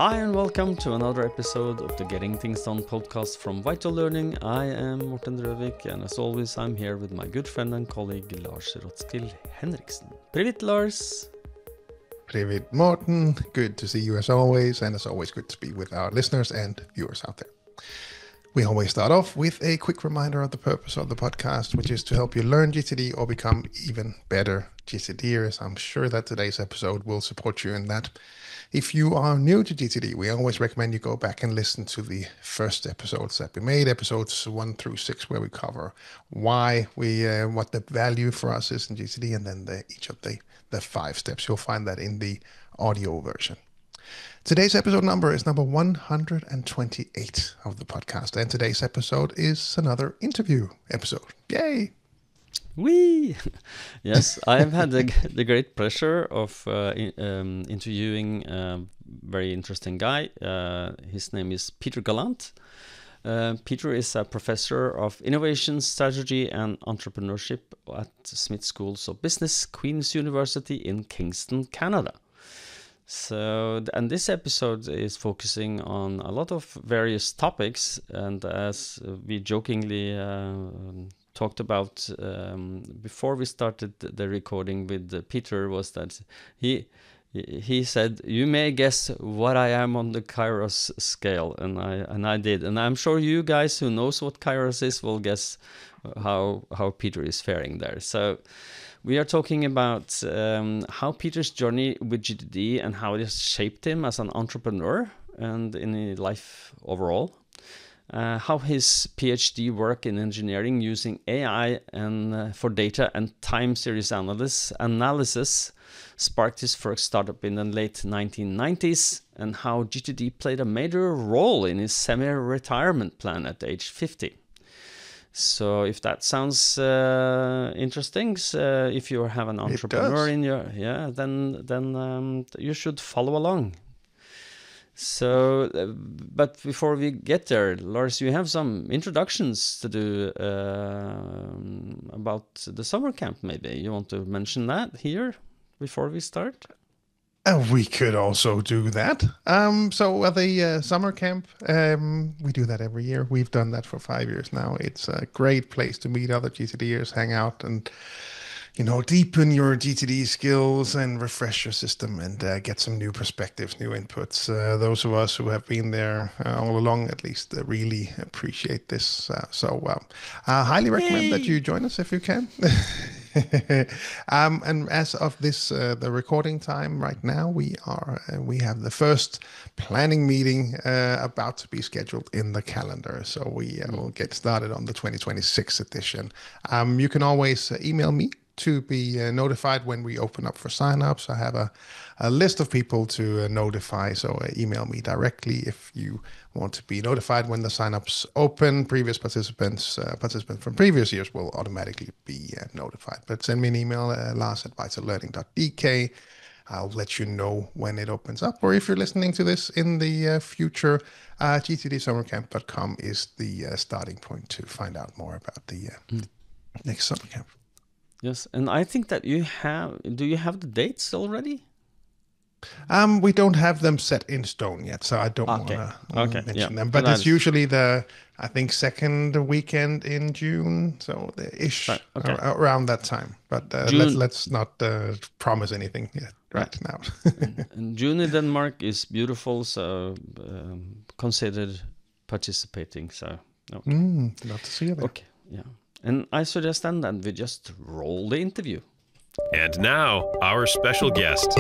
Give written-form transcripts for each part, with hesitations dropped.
Hi and welcome to another episode of the Getting Things Done podcast from Vital Learning. I am Morten Røvik, and as always I'm here with my good friend and colleague Lars Rotskil Henriksen. Привет, Lars! Привет, Morten. Good to see you as always, and as always good to be with our listeners and viewers out there. We always start off with a quick reminder of the purpose of the podcast, which is to help you learn GTD or become even better GTDers. I'm sure that today's episode will support you in that. If you are new to GTD, we always recommend you go back and listen to the first episodes that we made, episodes 1 through 6, where we cover why what the value for us is in GTD, and then each of the 5 steps. You'll find that in the audio version. Today's episode number is number 128 of the podcast, and today's episode is another interview episode. Yay! Whee! Yes, I've had the great pleasure of interviewing a very interesting guy. His name is Peter Gallant. Peter is a professor of innovation, strategy and entrepreneurship at Smith School of Business, Queen's University in Kingston, Canada. So, and this episode is focusing on a lot of various topics, and as we jokingly talked about before we started the recording with Peter, was that he said, "You may guess what I am on the Kairos scale," and I did, and I'm sure you guys who knows what Kairos is will guess how Peter is faring there. So we are talking about how Peter's journey with GTD and how it has shaped him as an entrepreneur and in his life overall. How his Ph.D. work in engineering using AI and for data and time series analysis sparked his first startup in the late 1990s, and how GTD played a major role in his semi-retirement plan at age 50. So if that sounds interesting, if you have an entrepreneur in your then you should follow along. So, but before we get there, Lars, you have some introductions to do about the summer camp. Maybe you want to mention that here before we start? We could also do that. So the summer camp, we do that every year. We've done that for 5 years now. It's a great place to meet other GTDers, hang out, and deepen your GTD skills and refresh your system and get some new perspectives, new inputs. Those of us who have been there all along, at least, really appreciate this. I highly recommend that you join us if you can. And as of this, the recording time right now, we have the first planning meeting about to be scheduled in the calendar. So we will get started on the 2026 edition. You can always email me to be notified when we open up for signups. I have a list of people to notify, so email me directly if you want to be notified when the signups open. Previous participants from previous years will automatically be notified. But send me an email, lars@vitallearning.dk. I'll let you know when it opens up. Or if you're listening to this in the future, gtdsummercamp.com is the starting point to find out more about the next summer camp. Yes, and I think that do you have the dates already? We don't have them set in stone yet, so I don't want to mention them. But it's usually I think second weekend in June, so ish around that time. But let's not promise anything yet right now. And June in Denmark is beautiful, so consider participating. So love to see you there. Okay, yeah. And I suggest then that we just roll the interview. And now, our special guest.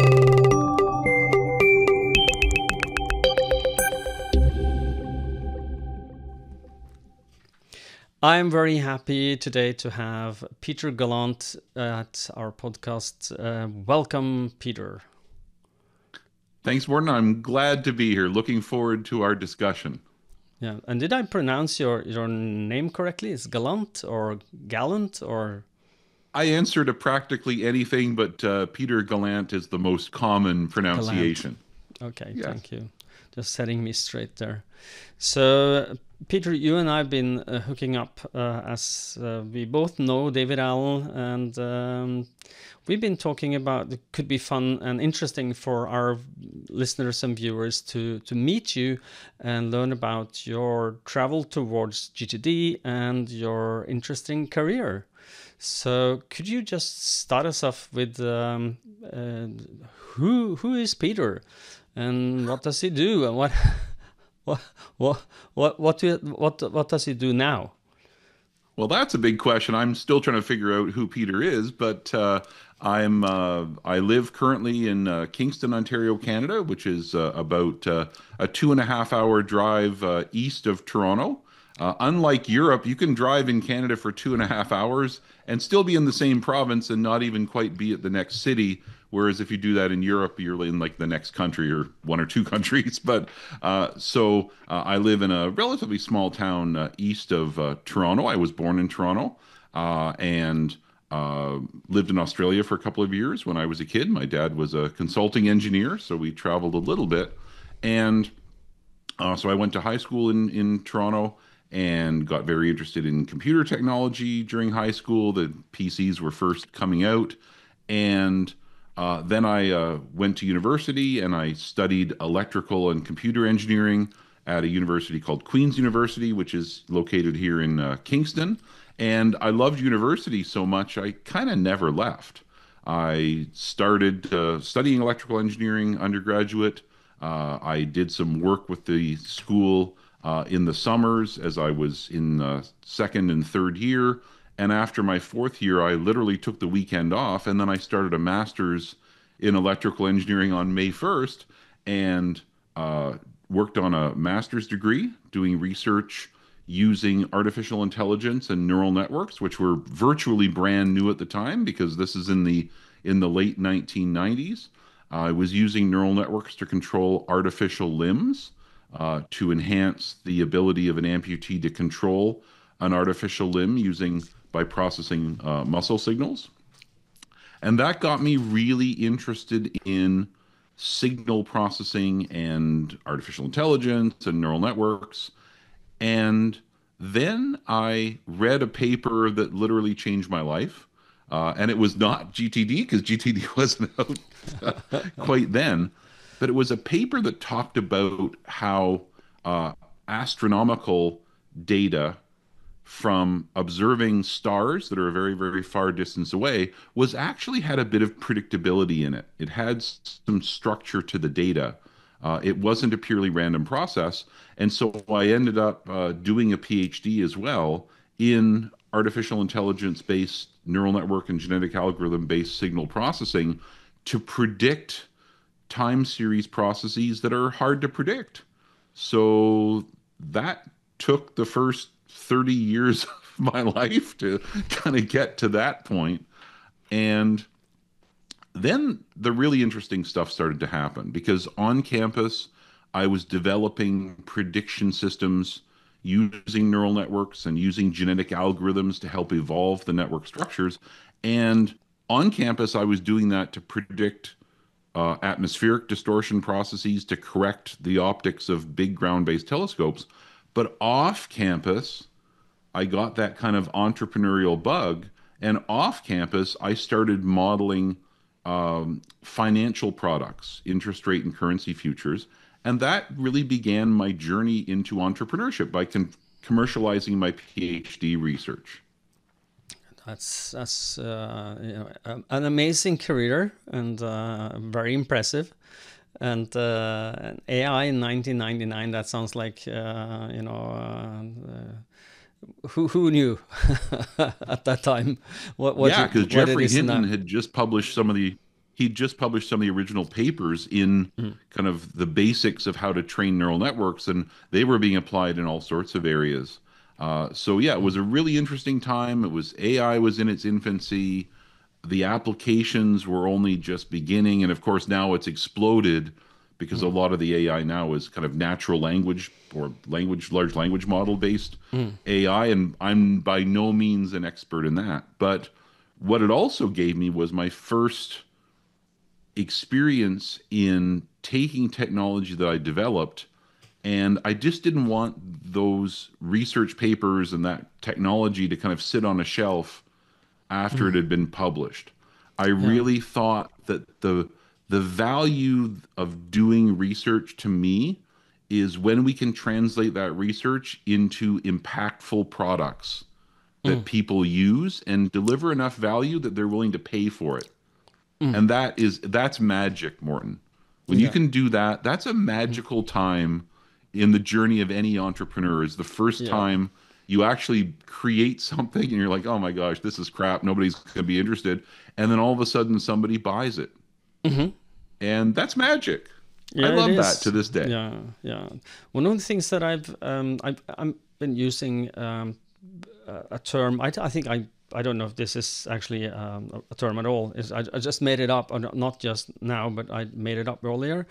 I'm very happy today to have Peter Gallant at our podcast. Welcome, Peter. Thanks, Morten. I'm glad to be here. Looking forward to our discussion. Yeah, and did I pronounce your name correctly? Is Gallant or Gallant or? I answer to practically anything, but Peter Gallant is the most common pronunciation. Gallant. Okay, yes. Thank you. just setting me straight there. So, Peter, you and I have been hooking up as we both know David Allen, and we've been talking about it could be fun and interesting for our listeners and viewers to meet you and learn about your travel towards GTD and your interesting career. So could you just start us off with who is Peter and what does he do and what does he do now? Well, that's a big question. I'm still trying to figure out who Peter is, but I live currently in Kingston, Ontario, Canada, which is about a 2.5 hour drive east of Toronto. Unlike Europe, you can drive in Canada for 2.5 hours and still be in the same province and not even quite be at the next city. Whereas if you do that in Europe, you're in like the next country or one or two countries. But I live in a relatively small town east of Toronto. I was born in Toronto and lived in Australia for a couple of years when I was a kid. My dad was a consulting engineer, so we traveled a little bit. And so I went to high school in Toronto and got very interested in computer technology during high school. The PCs were first coming out. And then I went to university and I studied electrical and computer engineering at a university called Queen's University, which is located here in Kingston. And I loved university so much, I kind of never left. I started studying electrical engineering undergraduate. I did some work with the school in the summers as I was in second and third year. And after my fourth year, I literally took the weekend off. And then I started a master's in electrical engineering on May 1st and worked on a master's degree doing research using artificial intelligence and neural networks, which were virtually brand new at the time because this is in the late 1990s. I was using neural networks to control artificial limbs to enhance the ability of an amputee to control an artificial limb by processing muscle signals. And that got me really interested in signal processing and artificial intelligence and neural networks. And then I read a paper that literally changed my life. And it was not GTD, because GTD wasn't out quite then. But it was a paper that talked about how astronomical data from observing stars that are a very, very far distance away actually had a bit of predictability in it. It had some structure to the data. It wasn't a purely random process. And so I ended up doing a PhD as well in artificial intelligence-based neural network and genetic algorithm-based signal processing to predict time series processes that are hard to predict. So that took the first 30 years of my life to kind of get to that point. And then the really interesting stuff started to happen because on campus, I was developing prediction systems using neural networks and using genetic algorithms to help evolve the network structures. And on campus, I was doing that to predict atmospheric distortion processes to correct the optics of big ground-based telescopes. But off campus, I got that kind of entrepreneurial bug. And off campus, I started modeling financial products, interest rate and currency futures. And that really began my journey into entrepreneurship by commercializing my PhD research. That's an amazing career and very impressive. And AI in 1999, that sounds like, who knew at that time? Because Geoffrey Hinton had just published some of the original papers in kind of the basics of how to train neural networks, and they were being applied in all sorts of areas. It was a really interesting time. AI was in its infancy. The applications were only just beginning. And of course, now it's exploded because a lot of the AI now is kind of natural language or large language model based AI. And I'm by no means an expert in that. But what it also gave me was my first experience in taking technology that I developed, and I just didn't want those research papers and that technology to kind of sit on a shelf after it had been published. I Yeah. really thought that the value of doing research to me is when we can translate that research into impactful products that people use and deliver enough value that they're willing to pay for it. And that's magic, Morten. When you Yeah. can do that, that's a magical time in the journey of any entrepreneur. Is the first Yeah. time you actually create something and you're like, oh my gosh, this is crap. Nobody's going to be interested. And then all of a sudden somebody buys it. And that's magic. I Yeah, it love that to is. this day. Yeah, yeah. One of the things that I've been using a term. I think I don't know if this is actually a term at all. Is I just made it up, or not just now, but I made it up earlier.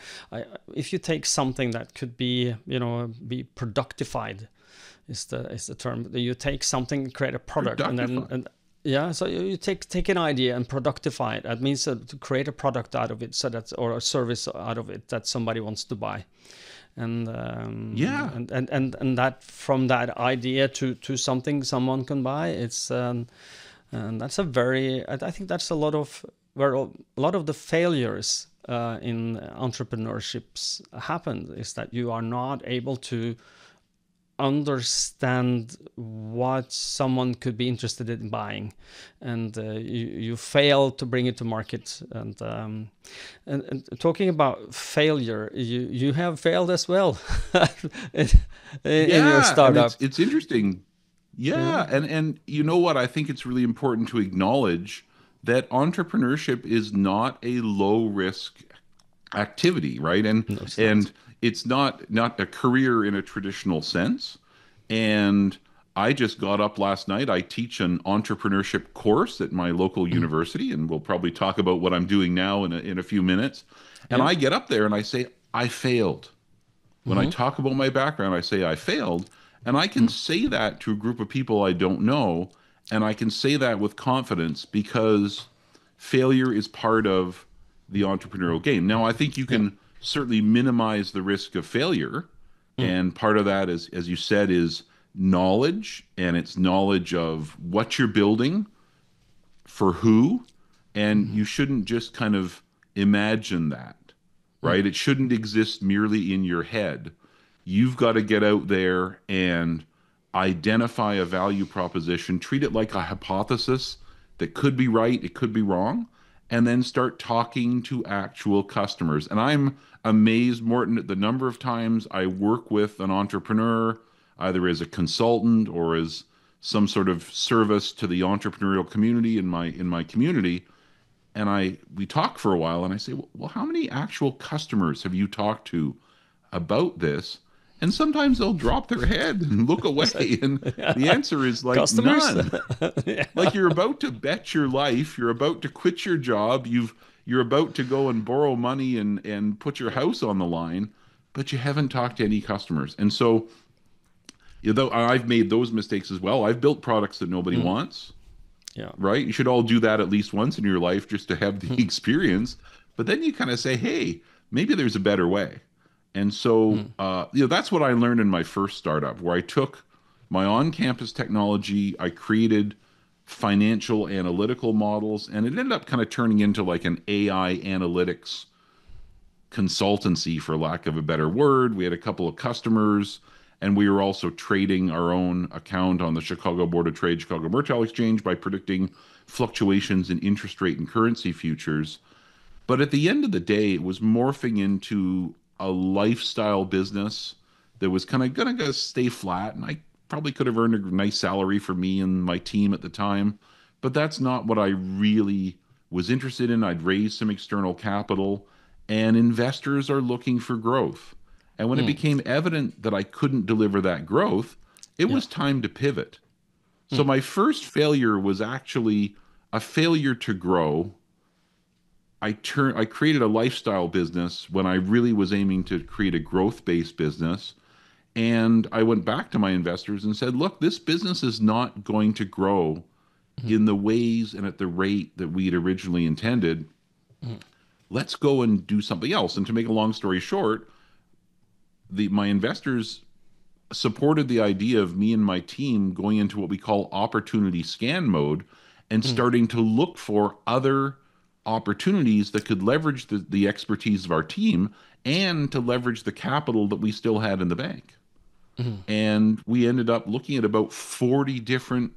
If you take something that could be, be productified, is the term. You take something, create a product, and then Productify. and yeah, so you take an idea and productify it. That means to create a product out of it, so that's, or a service out of it that somebody wants to buy, and Yeah. and that, from that idea to something someone can buy. It's and that's a very, I think that's a lot of where a lot of the failures in entrepreneurships happen, is that you are not able to understand what someone could be interested in buying, and you fail to bring it to market. And talking about failure, you have failed as well in your Yeah, and startup. it's interesting. Yeah, and you know what? I think it's really important to acknowledge that entrepreneurship is not a low risk activity, right? No, it's not. And it's not a career in a traditional sense. And I just got up last night. I teach an entrepreneurship course at my local university, and we'll probably talk about what I'm doing now in a few minutes. And Yeah. I get up there and I say, I failed. When I talk about my background, I say I failed. And I can say that to a group of people I don't know. And I can say that with confidence because failure is part of the entrepreneurial game. Now, I think you Yeah. can certainly minimize the risk of failure. And part of that is, as you said, is knowledge. And it's knowledge of what you're building, for who. And you shouldn't just kind of imagine that, right? It shouldn't exist merely in your head. You've got to get out there and identify a value proposition, treat it like a hypothesis that could be right, it could be wrong, and then start talking to actual customers. And I'm amazed, Morten, at the number of times I work with an entrepreneur, either as a consultant or as some sort of service to the entrepreneurial community in my community. And we talk for a while, and I say, well, how many actual customers have you talked to about this? And sometimes they'll drop their head and look away, and the answer is like Customers. none. Like you're about to bet your life, you're about to quit your job, you're about to go and borrow money and put your house on the line, but you haven't talked to any customers. And so, though I've made those mistakes as well. I've built products that nobody wants. Yeah. Right? You should all do that at least once in your life just to have the experience. But then you kind of say, hey, maybe there's a better way. And so, that's what I learned in my first startup, where I took my on-campus technology, I created financial analytical models, and it ended up kind of turning into like an AI analytics consultancy, for lack of a better word. We had a couple of customers, and we were also trading our own account on the Chicago Board of Trade, Chicago Mercantile Exchange, by predicting fluctuations in interest rate and currency futures. But at the end of the day, it was morphing into a lifestyle business that was kind of going to stay flat. And I probably could have earned a nice salary for me and my team at the time. But that's not what I really was interested in. I'd raised some external capital, and investors are looking for growth. And when it became evident that I couldn't deliver that growth, it was time to pivot. So my first failure was actually a failure to grow. I created a lifestyle business when I really was aiming to create a growth-based business. And I went back to my investors and said, look, this business is not going to grow in the ways and at the rate that we had originally intended. let's go and do something else. And to make a long story short, my investors supported the idea of me and my team going into what we call opportunity scan mode and starting to look for other opportunities that could leverage the expertise of our team and to leverage the capital that we still had in the bank. And we ended up looking at about 40 different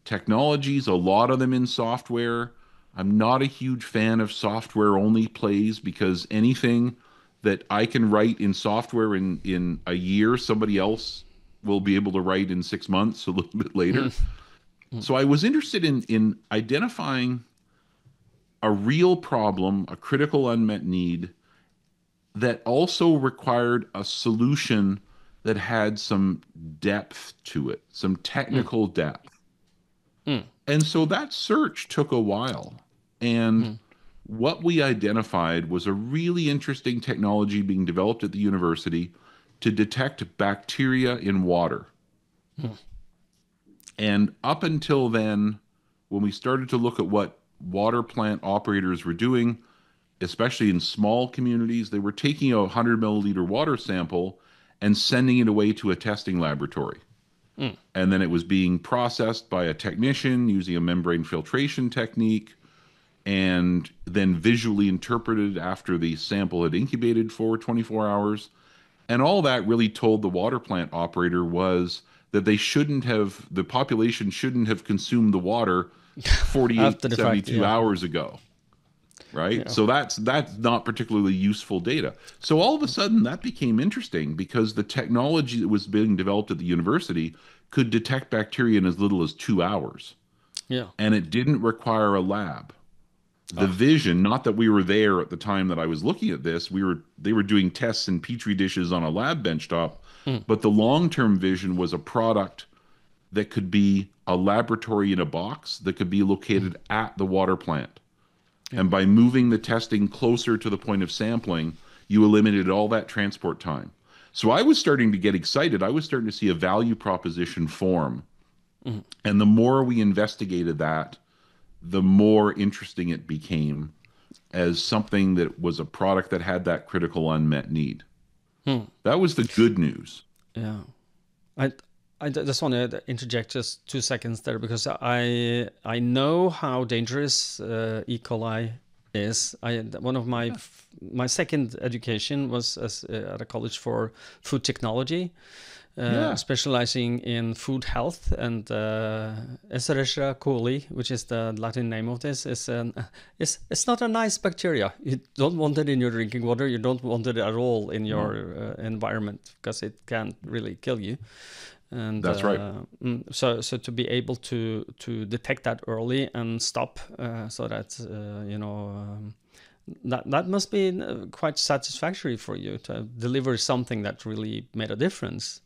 technologies, a lot of them in software. I'm not a huge fan of software only plays, because anything that I can write in software in a year, somebody else will be able to write in 6 months, a little bit later. So I was interested in identifying a real problem, a critical unmet need that also required a solution that had some depth to it, some technical depth. And so that search took a while. And what we identified was a really interesting technology being developed at the university to detect bacteria in water. And up until then, when we started to look at what water plant operators were doing, especially in small communities, they were taking a 100 milliliter water sample and sending it away to a testing laboratory. And then it was being processed by a technician using a membrane filtration technique, and then visually interpreted after the sample had incubated for 24 hours. And all that really told the water plant operator was that the population shouldn't have consumed the water 48 to 72 hours ago. Right? Yeah. So that's not particularly useful data. So all of a sudden that became interesting, because the technology that was being developed at the university could detect bacteria in as little as 2 hours. Yeah. And it didn't require a lab. The vision, not that we were there at the time that I was looking at this, they were doing tests in petri dishes on a lab benchtop, but the long-term vision was a product that could be a laboratory in a box that could be located at the water plant. And by moving the testing closer to the point of sampling, you eliminated all that transport time. So I was starting to get excited. I was starting to see a value proposition form. And the more we investigated that, the more interesting it became as something that was a product that had that critical unmet need. That was the good news. Yeah. I just want to interject just 2 seconds there, because I know how dangerous E. coli is. One of my second education was at a college for food technology, specializing in food health, and Escherichia coli, which is the Latin name of this, it's not a nice bacteria. You don't want it in your drinking water. You don't want it at all in your environment, because it can really kill you. And that's right. So to be able to detect that early and stop, so that that must be quite satisfactory for you to deliver something that really made a difference.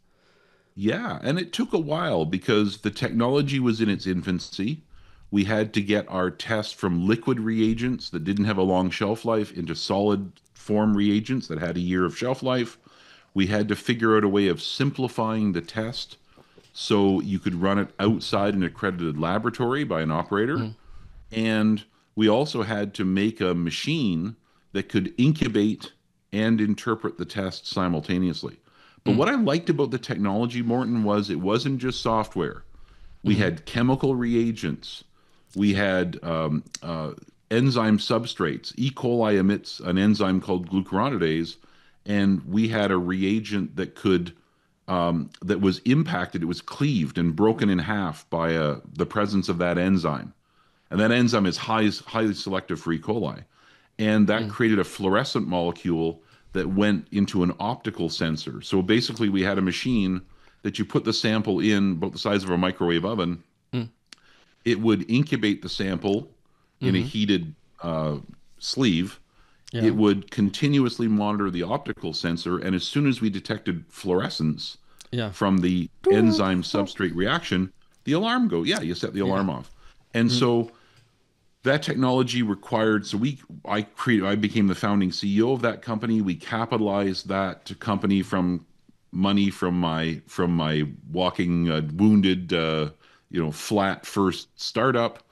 Yeah, and it took a while because the technology was in its infancy. We had to get our test from liquid reagents that didn't have a long shelf life into solid form reagents that had a year of shelf life. We had to figure out a way of simplifying the test so you could run it outside an accredited laboratory by an operator. And we also had to make a machine that could incubate and interpret the test simultaneously. But what I liked about the technology, Morton, was it wasn't just software. We had chemical reagents. We had enzyme substrates. E. coli emits an enzyme called glucuronidase, and we had a reagent that could that was impacted. It was cleaved and broken in half by the presence of that enzyme, and that enzyme is highly selective for E. coli, and that created a fluorescent molecule that went into an optical sensor. So basically, we had a machine that you put the sample in, about the size of a microwave oven. It would incubate the sample in a heated sleeve. Yeah. It would continuously monitor the optical sensor, and as soon as we detected fluorescence from the enzyme substrate reaction, the alarm go. Yeah, you set the alarm off. And so that technology required. So I became the founding CEO of that company. We capitalized that company from money from my walking wounded, flat first startup.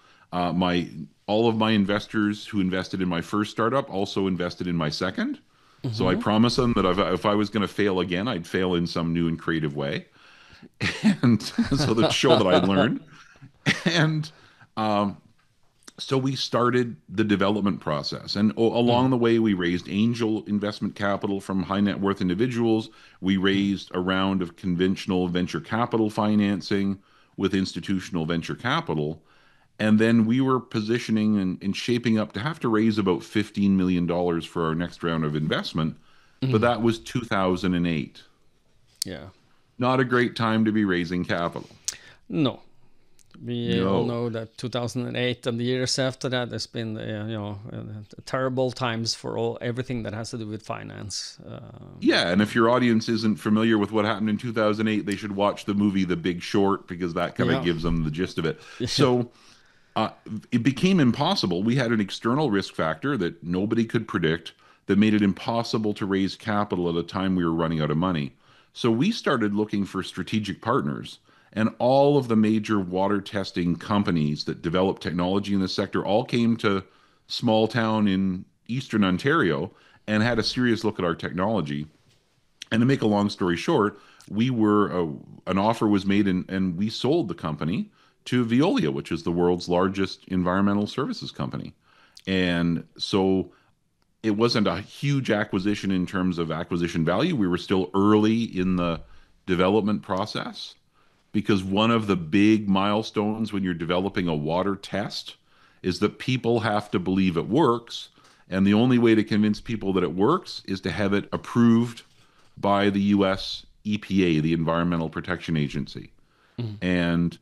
all of my investors who invested in my first startup also invested in my second. So I promised them that if I was going to fail again, I'd fail in some new and creative way. And so that show that I learned. And so we started the development process. And along the way, we raised angel investment capital from high net worth individuals. We raised a round of conventional venture capital financing with institutional venture capital. And then we were positioning and shaping up to have to raise about $15 million for our next round of investment. But that was 2008. Yeah. Not a great time to be raising capital. No. We all know that 2008 and the years after that has been, terrible times for everything that has to do with finance. Yeah, and if your audience isn't familiar with what happened in 2008, they should watch the movie The Big Short, because that kind of gives them the gist of it. So it became impossible. We had an external risk factor that nobody could predict that made it impossible to raise capital at a time we were running out of money. So we started looking for strategic partners. And all of the major water testing companies that develop technology in this sector all came to small town in Eastern Ontario and had a serious look at our technology. And to make a long story short, an offer was made and we sold the company to Veolia, which is the world's largest environmental services company. And so it wasn't a huge acquisition in terms of acquisition value. We were still early in the development process, because one of the big milestones when you're developing a water test is that people have to believe it works. And the only way to convince people that it works is to have it approved by the US EPA, the Environmental Protection Agency. And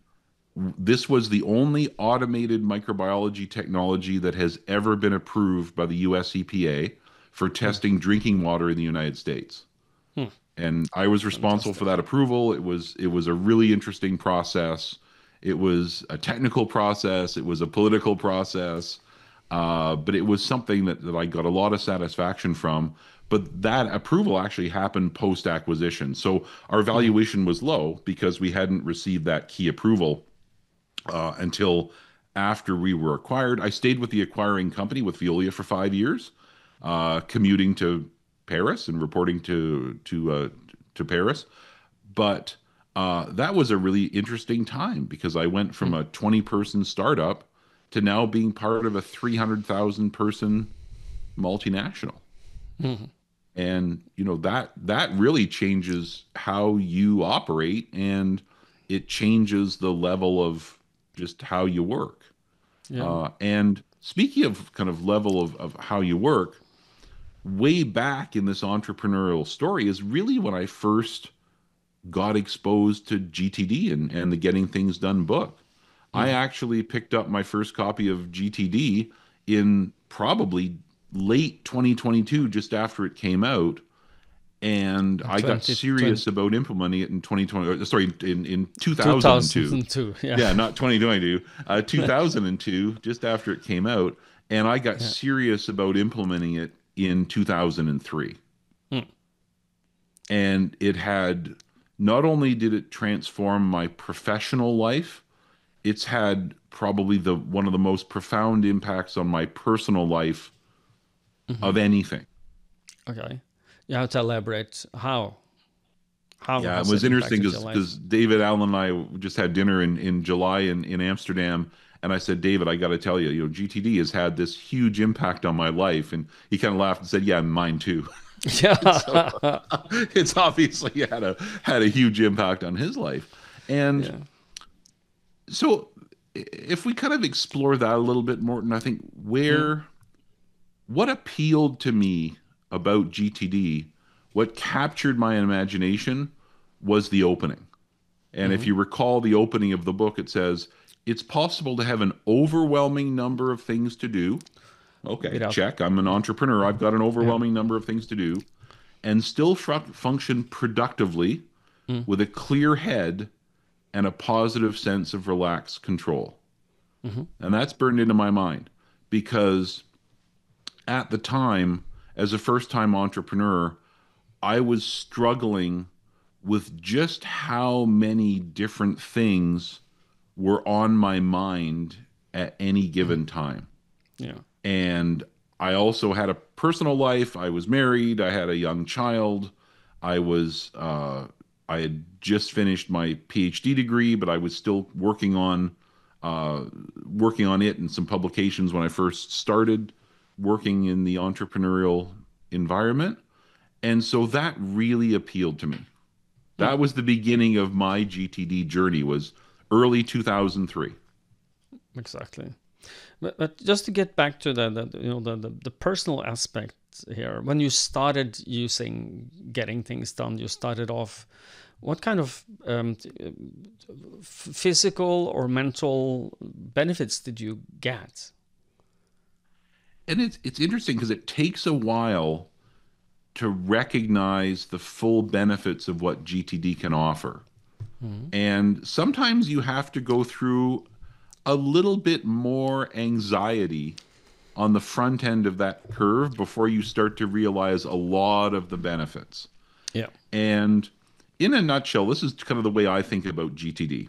this was the only automated microbiology technology that has ever been approved by the US EPA for testing drinking water in the United States. And I was responsible for that approval. It was a really interesting process. It was a technical process. It was a political process. But it was something that I got a lot of satisfaction from. But that approval actually happened post-acquisition. So our valuation was low because we hadn't received that key approval until after we were acquired. I stayed with the acquiring company, with Veolia, for 5 years, commuting to Paris and reporting to Paris. But that was a really interesting time, because I went from a 20-person startup to now being part of a 300,000 person multinational. And that really changes how you operate, and it changes the level of just how you work. And speaking of kind of level of how you work, way back in this entrepreneurial story is really when I first got exposed to GTD and the Getting Things Done book. I actually picked up my first copy of GTD in probably late 2022, just after it came out. And I got serious about implementing it in 2020. Sorry, in 2002. Yeah, not 2022. 2002, just after it came out. And I got serious about implementing it in 2003. And it had, not only did it transform my professional life, it's had probably one of the most profound impacts on my personal life of anything. Okay. You have to elaborate how. Yeah, it was interesting because David Allen and I just had dinner in July in Amsterdam. And I said, David, I got to tell you, GTD has had this huge impact on my life. And he kind of laughed and said, yeah, mine too. So, it's obviously had a huge impact on his life. And so if we kind of explore that a little bit, Morten, I think what appealed to me about GTD, what captured my imagination, was the opening. And if you recall the opening of the book, it says, it's possible to have an overwhelming number of things to do. Okay, check. I'm an entrepreneur. I've got an overwhelming number of things to do, and still function productively with a clear head and a positive sense of relaxed control. And that's burned into my mind, because at the time, as a first-time entrepreneur, I was struggling with just how many different things were on my mind at any given time. Yeah. And I also had a personal life. I was married. I had a young child. I had just finished my PhD degree, but I was still working on it and some publications when I first started working in the entrepreneurial environment. And so that really appealed to me. That was the beginning of my GTD journey, was early 2003. Exactly. But just to get back to the personal aspect here, when you started getting things done, you started off, what kind of physical or mental benefits did you get? And it's interesting because it takes a while to recognize the full benefits of what GTD can offer. And sometimes you have to go through a little bit more anxiety on the front end of that curve before you start to realize a lot of the benefits. Yeah. And in a nutshell, this is kind of the way I think about GTD.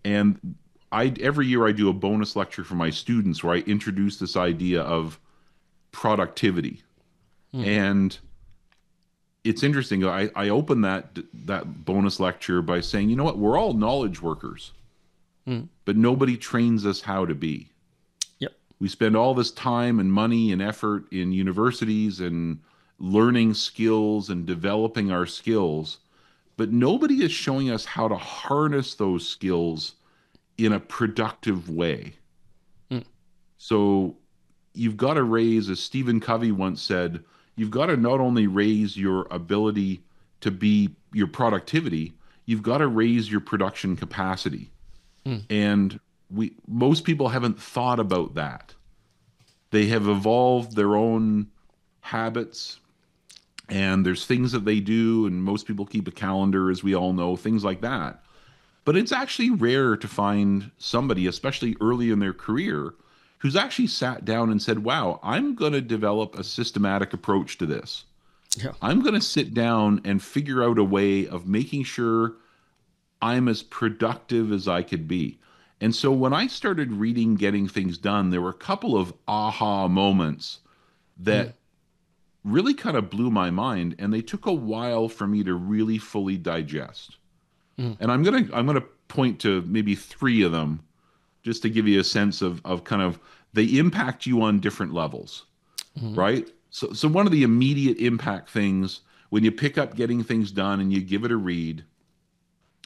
And every year I do a bonus lecture for my students where I introduce this idea of productivity. And it's interesting. I open that bonus lecture by saying, you know what, we're all knowledge workers, but nobody trains us how to be. Yep. We spend all this time and money and effort in universities and learning skills and developing our skills, but nobody is showing us how to harness those skills in a productive way. So you've got to raise, as Stephen Covey once said, you've got to not only raise your ability to be your productivity, you've got to raise your production capacity. And most people haven't thought about that. They have evolved their own habits, and there's things that they do, and most people keep a calendar, as we all know, things like that. But it's actually rare to find somebody, especially early in their career, who's actually sat down and said, wow, I'm going to develop a systematic approach to this. Yeah. I'm going to sit down and figure out a way of making sure I'm as productive as I could be. And so when I started reading Getting Things Done, there were a couple of aha moments that really kind of blew my mind, and they took a while for me to really fully digest. And I'm gonna point to maybe 3 of them just to give you a sense of kind of, they impact you on different levels, right? So one of the immediate impact things when you pick up Getting Things Done and you give it a read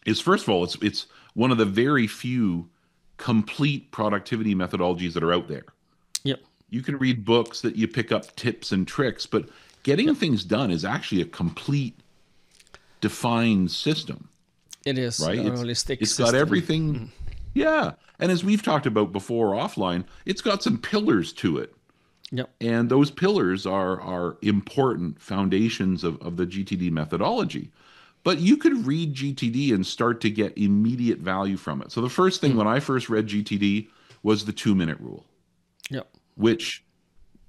is, first of all, it's one of the very few complete productivity methodologies that are out there. Yep. You can read books that you pick up tips and tricks, but Getting Things Done is actually a complete defined system. It is, right? a holistic It's system. got everything. Yeah. And as we've talked about before offline, it's got some pillars to it. Yep. And those pillars are important foundations of the GTD methodology. But you could read GTD and start to get immediate value from it. So the first thing when I first read GTD was the 2-minute rule. Yep. Which,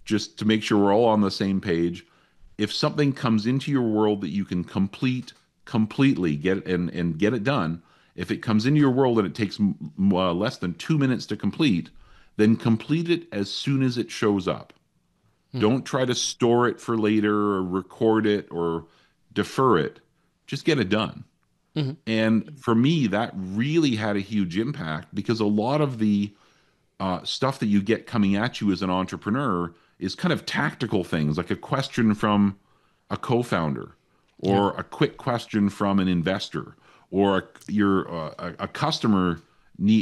just to make sure we're all on the same page, if something comes into your world that you can completely get and get it done, if it comes into your world and it takes less than 2 minutes to complete, then complete it as soon as it shows up. Don't try to store it for later or record it or defer it. Just get it done. And for me, that really had a huge impact, because a lot of the stuff that you get coming at you as an entrepreneur is kind of tactical things, like a question from a co-founder, or a quick question from an investor, or a customer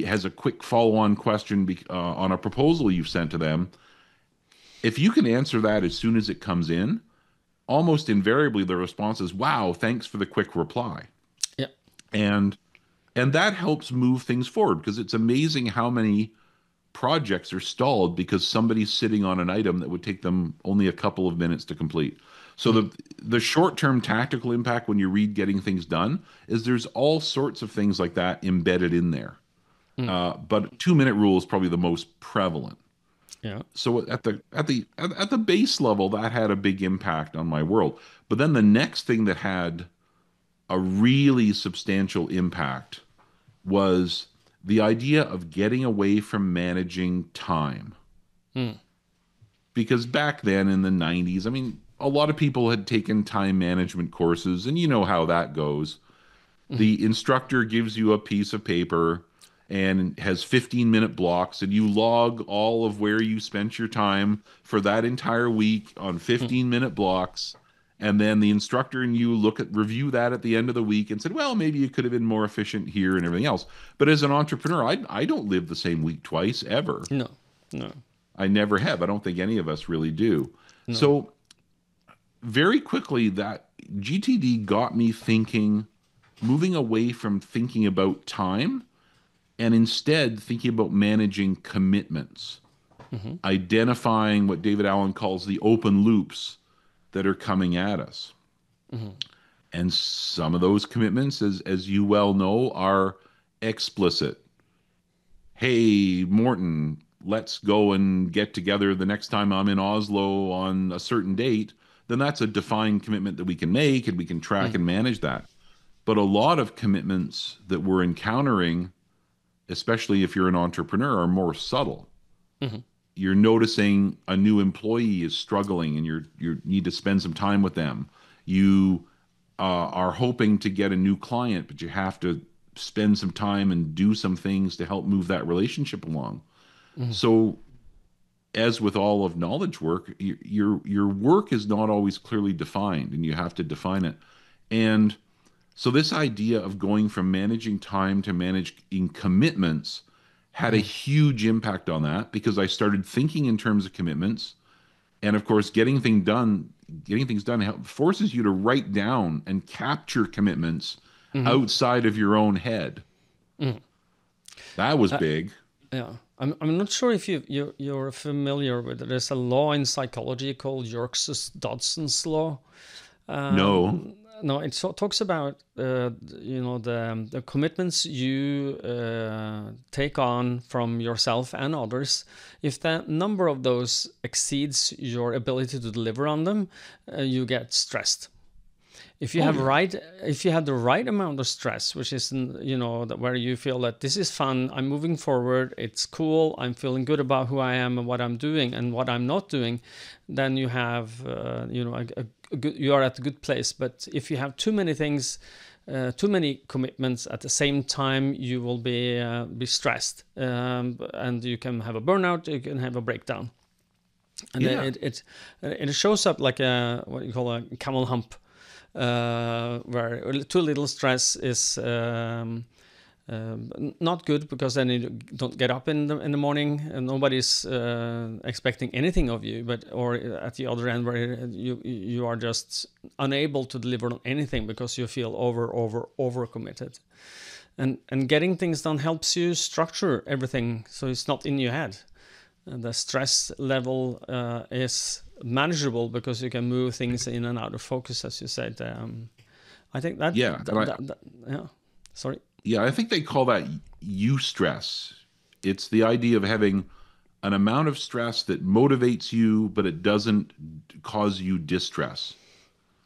has a quick follow-on question on a proposal you've sent to them. If you can answer that as soon as it comes in, almost invariably the response is, wow, thanks for the quick reply. Yep. And that helps move things forward, because it's amazing how many projects are stalled because somebody's sitting on an item that would take them only a couple of minutes to complete. So the short-term tactical impact when you read Getting Things Done is there's all sorts of things like that embedded in there. But 2-minute rule is probably the most prevalent. Yeah. So at the base level, that had a big impact on my world. But then the next thing that had a really substantial impact was the idea of getting away from managing time. because back then in the 90s, I mean, a lot of people had taken time management courses, and you know how that goes. The instructor gives you a piece of paper and has 15-minute blocks, and you log all of where you spent your time for that entire week on 15-minute blocks. And then the instructor and you review that at the end of the week and said, well, maybe you could have been more efficient here and everything else. But as an entrepreneur, I don't live the same week twice ever. No, no. I never have. I don't think any of us really do. No. So very quickly, that GTD got me thinking, moving away from thinking about time and instead thinking about managing commitments, identifying what David Allen calls the open loops that are coming at us. And some of those commitments, as you well know, are explicit. Hey, Morton, let's go and get together the next time I'm in Oslo on a certain date. Then that's a defined commitment that we can make, and we can track and manage that. But a lot of commitments that we're encountering, especially if you're an entrepreneur, are more subtle. You're noticing a new employee is struggling and you need to spend some time with them. You are hoping to get a new client, but you have to spend some time and do some things to help move that relationship along. So as with all of knowledge work, your work is not always clearly defined, and you have to define it. And so this idea of going from managing time to managing commitments had a huge impact on that, because I started thinking in terms of commitments. And of course, getting things done forces you to write down and capture commitments outside of your own head. That was big. Yeah, I'm not sure if you're familiar with it. There's a law in psychology called Yerkes-Dodson's law. No. No, it talks about the commitments you take on from yourself and others. If the number of those exceeds your ability to deliver on them, you get stressed. If you have the right amount of stress, which is where you feel that this is fun, I'm moving forward, it's cool, I'm feeling good about who I am and what I'm doing and what I'm not doing, then you have you are at a good place. But if you have too many things, too many commitments at the same time, you will be stressed, and you can have a burnout, you can have a breakdown, and it shows up like what you call a camel hump. Where too little stress is not good, because then you don't get up in the morning and nobody's expecting anything of you. Or at the other end, where you are just unable to deliver on anything because you feel over committed. And getting things done helps you structure everything so it's not in your head. And the stress level is manageable because you can move things in and out of focus, as you said. I think that. Yeah. Sorry. Yeah, I think they call that eustress. It's the idea of having an amount of stress that motivates you, but it doesn't cause you distress.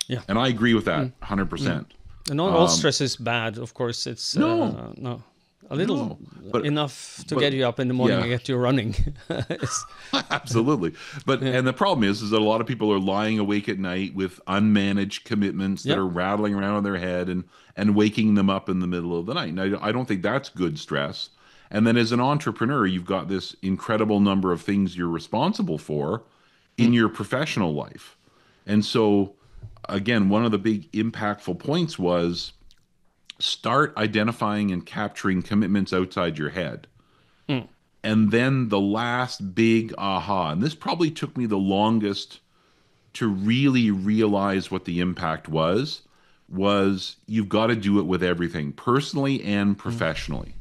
Yeah. And I agree with that 100%. And not all stress is bad, of course. It's no. A little, enough to get you up in the morning and get you running. Absolutely. And the problem is that a lot of people are lying awake at night with unmanaged commitments that are rattling around in their head and waking them up in the middle of the night. And I don't think that's good stress. And then as an entrepreneur, you've got this incredible number of things you're responsible for in your professional life. And so, again, one of the big impactful points was start identifying and capturing commitments outside your head. And then the last big aha, and this probably took me the longest to really realize what the impact was you've got to do it with everything, personally and professionally.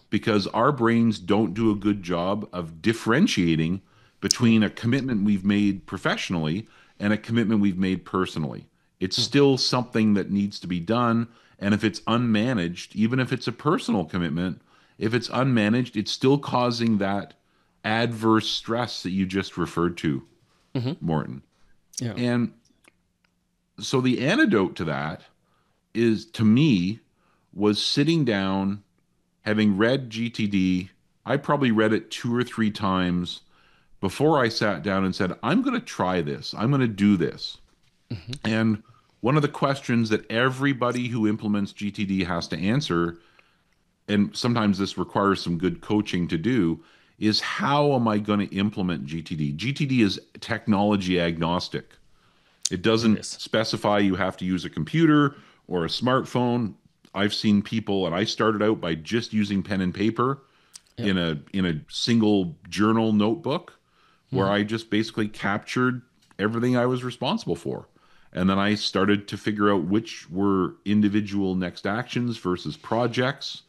Because our brains don't do a good job of differentiating between a commitment we've made professionally and a commitment we've made personally. It's still something that needs to be done. And if it's unmanaged, even if it's a personal commitment, if it's unmanaged, it's still causing that adverse stress that you just referred to, Morton. Yeah. And so the antidote to that is, to me, was sitting down, having read GTD. I probably read it 2 or 3 times, before I sat down and said, I'm going to try this, I'm going to do this. And one of the questions that everybody who implements GTD has to answer, and sometimes this requires some good coaching to do, is how am I going to implement GTD? GTD is technology agnostic. It doesn't Yes. specify you have to use a computer or a smartphone. I've seen people, and I started out by just using pen and paper in a single journal notebook where I just basically captured everything I was responsible for. And then I started to figure out which were individual next actions versus projects.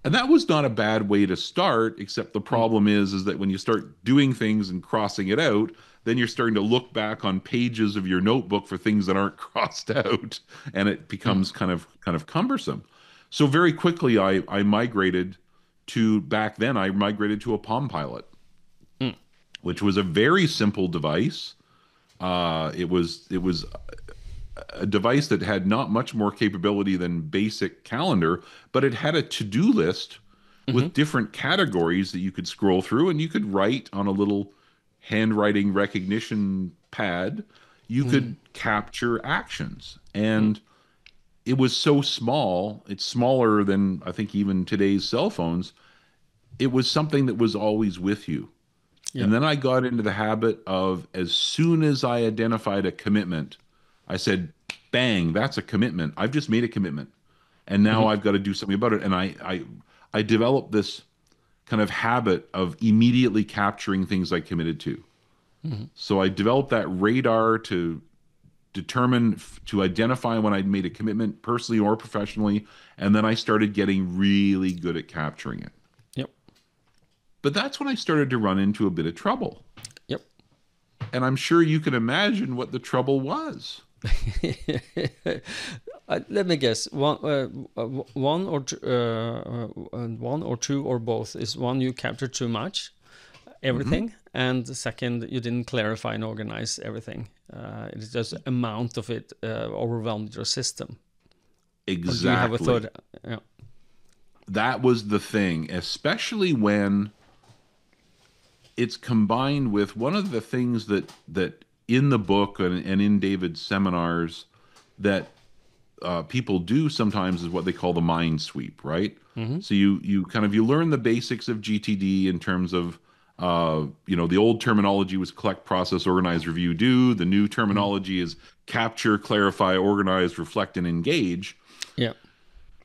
And that was not a bad way to start, except the problem is that when you start doing things and crossing it out, then you're starting to look back on pages of your notebook for things that aren't crossed out, and it becomes kind of cumbersome. So very quickly I migrated to, back then I migrated to a Palm Pilot, which was a very simple device. It was a device that had not much more capability than basic calendar, but it had a to-do list with different categories that you could scroll through, and you could write on a little handwriting recognition pad. You could capture actions. And it was so small, it's smaller than I think even today's cell phones. It was something that was always with you. And then I got into the habit of, as soon as I identified a commitment, I said, bang, that's a commitment. I've just made a commitment. And now I've got to do something about it. And I developed this kind of habit of immediately capturing things I committed to. So I developed that radar to determine, to identify when I'd made a commitment, personally or professionally. And then I started getting really good at capturing it. Yep. But that's when I started to run into a bit of trouble. Yep. And I'm sure you can imagine what the trouble was. Let me guess. One or two or both is: one, you captured too much, everything, and the second, you didn't clarify and organize everything. It's just amount of it overwhelmed your system. Exactly. Or do you have a third? Yeah. That was the thing, especially when it's combined with one of the things that in the book and in David's seminars that people do sometimes is what they call the mind sweep, right? So you learn the basics of GTD in terms of the old terminology was collect, process, organize, review, do. The new terminology is capture, clarify, organize, reflect, and engage. Yeah.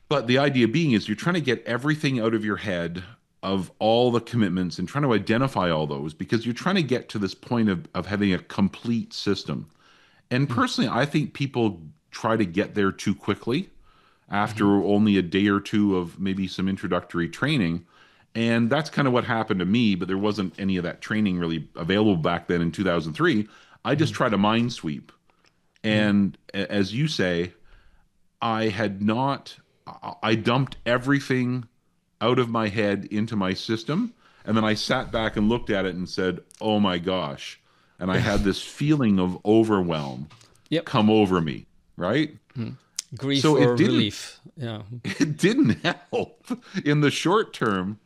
But the idea being is you're trying to get everything out of your head of all the commitments and trying to identify all those, because you're trying to get to this point of having a complete system. And personally, I think people try to get there too quickly after only a day or two of maybe some introductory training. And that's kind of what happened to me, but there wasn't any of that training really available back then in 2003. I just tried a mind sweep. And as you say, I dumped everything out of my head into my system. And then I sat back and looked at it and said, oh my gosh. And I had this feeling of overwhelm come over me, right? Grief so or relief. Yeah. It didn't help. In the short term,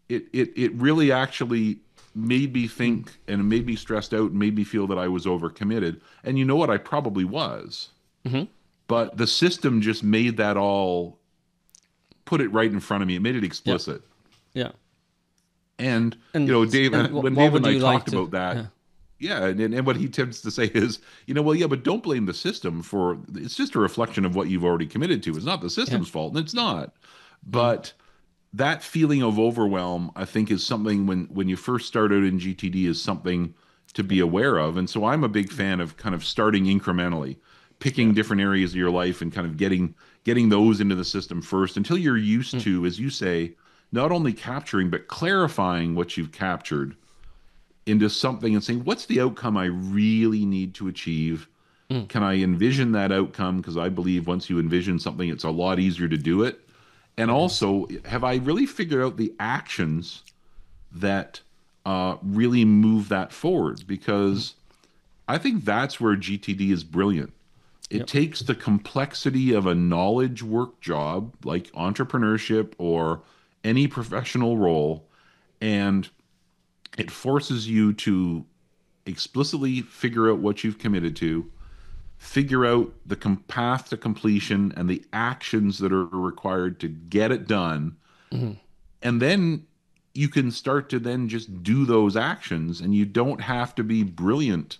it really actually made me think and made me stressed out and made me feel that I was overcommitted. And you know what? I probably was. But the system just made that all, put it right in front of me. It made it explicit. Yeah. And Dave, when Dave and I talked about that, and what he tends to say is, but don't blame the system for, it's just a reflection of what you've already committed to. It's not the system's fault, and it's not. But that feeling of overwhelm, I think, is something when you first start out in GTD is something to be aware of. And so I'm a big fan of kind of starting incrementally, picking different areas of your life and kind of getting those into the system first until you're used to, as you say, not only capturing, but clarifying what you've captured into something and saying, what's the outcome I really need to achieve? Can I envision that outcome? Because I believe once you envision something, it's a lot easier to do it. And also, have I really figured out the actions that really move that forward? Because I think that's where GTD is brilliant. It takes the complexity of a knowledge work job like entrepreneurship or any professional role, and It forces you to explicitly figure out what you've committed to, figure out the path to completion and the actions that are required to get it done. Mm-hmm. And then you can start to then just do those actions, and you don't have to be brilliant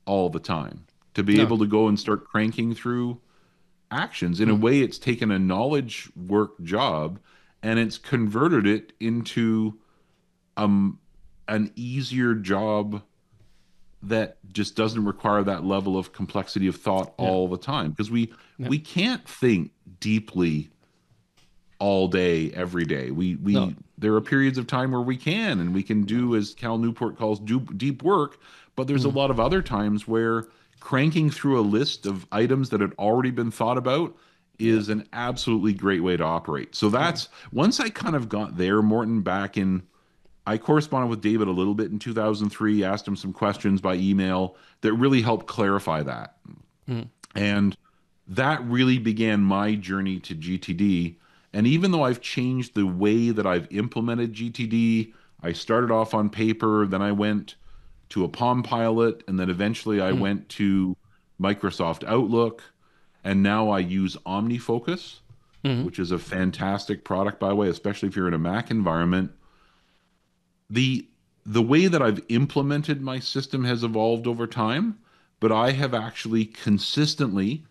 all the time to be No. able to go and start cranking through actions. In a way, it's taken a knowledge work job and it's converted it into an easier job that just doesn't require that level of complexity of thought Yeah. all the time, because we can't think deeply all day every day. No. There are periods of time where we can, and we can do, as Cal Newport calls, do deep work, but there's a lot of other times where cranking through a list of items that had already been thought about is an absolutely great way to operate. So that's once I kind of got there, Morton, I corresponded with David a little bit in 2003, asked him some questions by email that really helped clarify that. And that really began my journey to GTD. And even though I've changed the way that I've implemented GTD, I started off on paper, then I went to a Palm Pilot, and then eventually I went to Microsoft Outlook, and now I use OmniFocus, which is a fantastic product, by the way, especially if you're in a Mac environment. The way that I've implemented my system has evolved over time, but I have actually consistently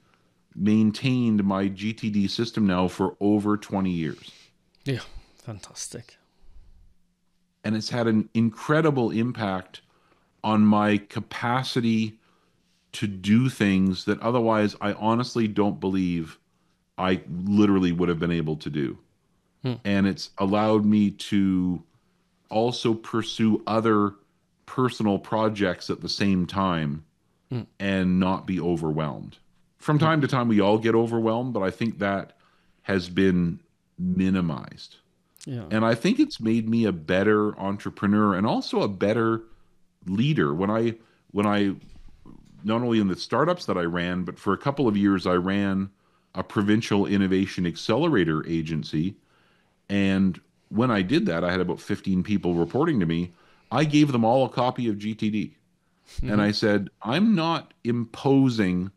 maintained my GTD system now for over 20 years. Yeah. Fantastic. And it's had an incredible impact on my capacity to do things that otherwise I honestly don't believe I literally would have been able to do. And it's allowed me to also pursue other personal projects at the same time and not be overwhelmed. From time to time, we all get overwhelmed, but I think that has been minimized. Yeah. And I think it's made me a better entrepreneur and also a better leader. When I not only in the startups that I ran, but for a couple of years, I ran a provincial innovation accelerator agency. And when I did that, I had about 15 people reporting to me. I gave them all a copy of GTD. And I said, I'm not imposing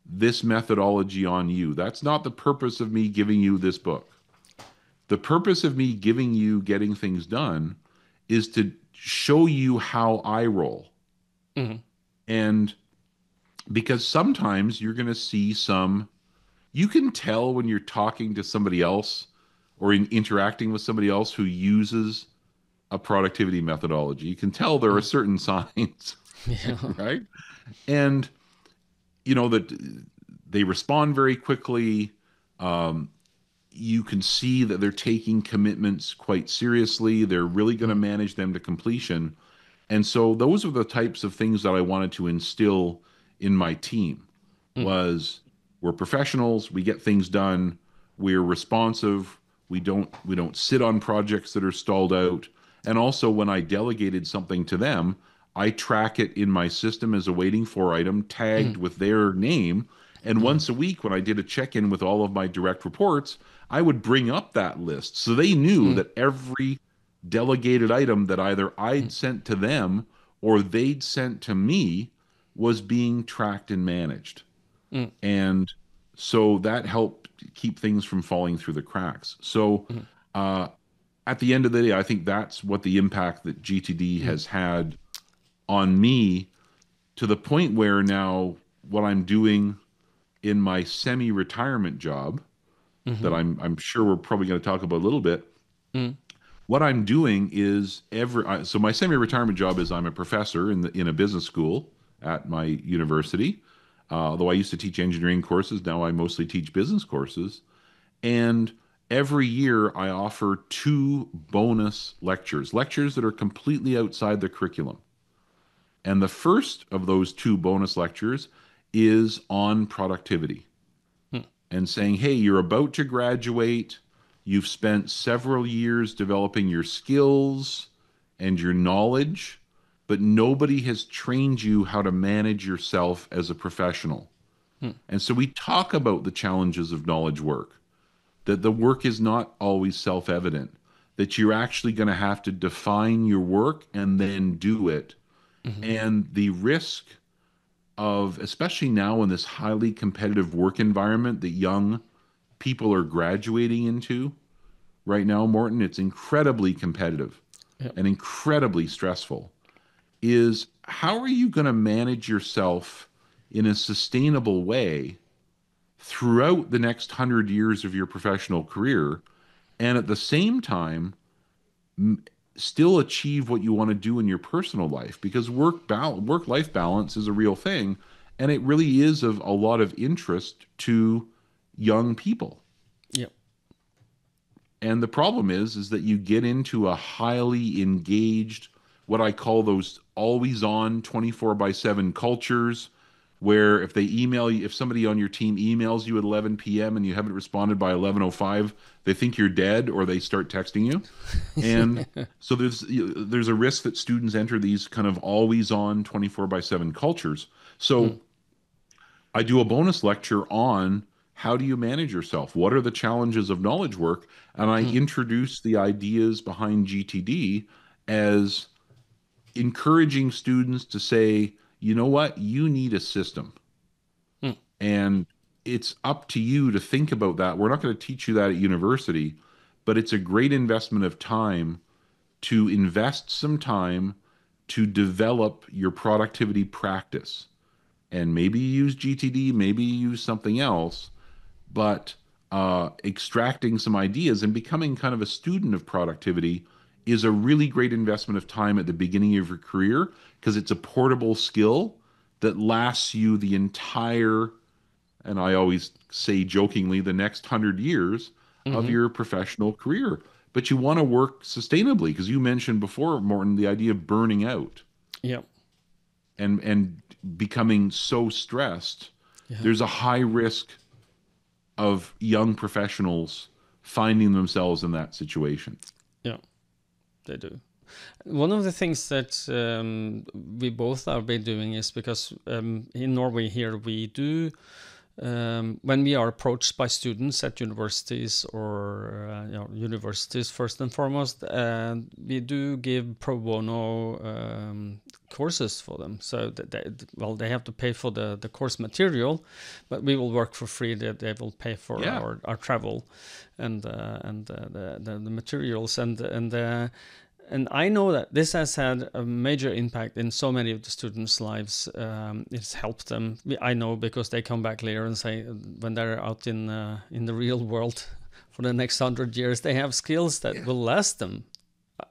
this methodology on you. That's not the purpose of me giving you this book. The purpose of me giving you Getting Things Done is to show you how I roll. And because sometimes you're going to see you can tell when you're talking to somebody else or interacting with somebody else who uses a productivity methodology. You can tell there are certain signs, right? And that they respond very quickly. You can see that they're taking commitments quite seriously. They're really going to manage them to completion. And so those are the types of things that I wanted to instill in my team. Was we're professionals, we get things done, we're responsive, we don't sit on projects that are stalled out. And also when I delegated something to them, I track it in my system as a waiting for item tagged with their name. And once a week, when I did a check-in with all of my direct reports, I would bring up that list. So they knew that every delegated item that either I'd sent to them or they'd sent to me was being tracked and managed. And so that helped keep things from falling through the cracks. So at the end of the day, I think that's what the impact that GTD has had on me, to the point where now what I'm doing in my semi-retirement job that I'm sure we're probably going to talk about a little bit. What I'm doing is so my semi-retirement job is I'm a professor in a business school at my university. Although I used to teach engineering courses, now I mostly teach business courses. And every year I offer 2 bonus lectures that are completely outside the curriculum. And the first of those 2 bonus lectures is on productivity. And saying, hey, you're about to graduate. You've spent several years developing your skills and your knowledge, but nobody has trained you how to manage yourself as a professional. And so we talk about the challenges of knowledge work, that the work is not always self-evident, that you're actually going to have to define your work and then do it. And the risk of, especially now in this highly competitive work environment that young people are graduating into right now, Morton, it's incredibly competitive and incredibly stressful, is how are you going to manage yourself in a sustainable way throughout the next 100 years of your professional career, and at the same time still achieve what you want to do in your personal life? Because work-life balance is a real thing, and it really is of a lot of interest to young people. Yep. And the problem is that you get into a highly engaged, what I call those always on 24/7 cultures, where if they email you, if somebody on your team emails you at 11 p.m. and you haven't responded by 11:05, they think you're dead, or they start texting you. And so there's a risk that students enter these kind of always on 24/7 cultures. So I do a bonus lecture on how do you manage yourself? What are the challenges of knowledge work? And I introduce the ideas behind GTD as encouraging students to say, you know what, you need a system. And it's up to you to think about that. We're not going to teach you that at university, but it's a great investment of time to invest some time to develop your productivity practice. And maybe you use GTD, maybe you use something else, but extracting some ideas and becoming kind of a student of productivity is a really great investment of time at the beginning of your career, because it's a portable skill that lasts you the entire, and I always say jokingly, the next 100 years of your professional career. But you want to work sustainably, because you mentioned before, Morton, the idea of burning out. Yeah. And becoming so stressed. There's a high risk of young professionals finding themselves in that situation. Yeah, they do. One of the things that we both have been doing is because in Norway here we do, when we are approached by students at universities or universities first and foremost, we do give pro bono courses for them. So that they have to pay for the course material, but we will work for free. They will pay for our travel and the materials and I know that this has had a major impact in so many of the students' lives. It's helped them. I know, because they come back later and say when they're out in the real world for the next 100 years, they have skills that will last them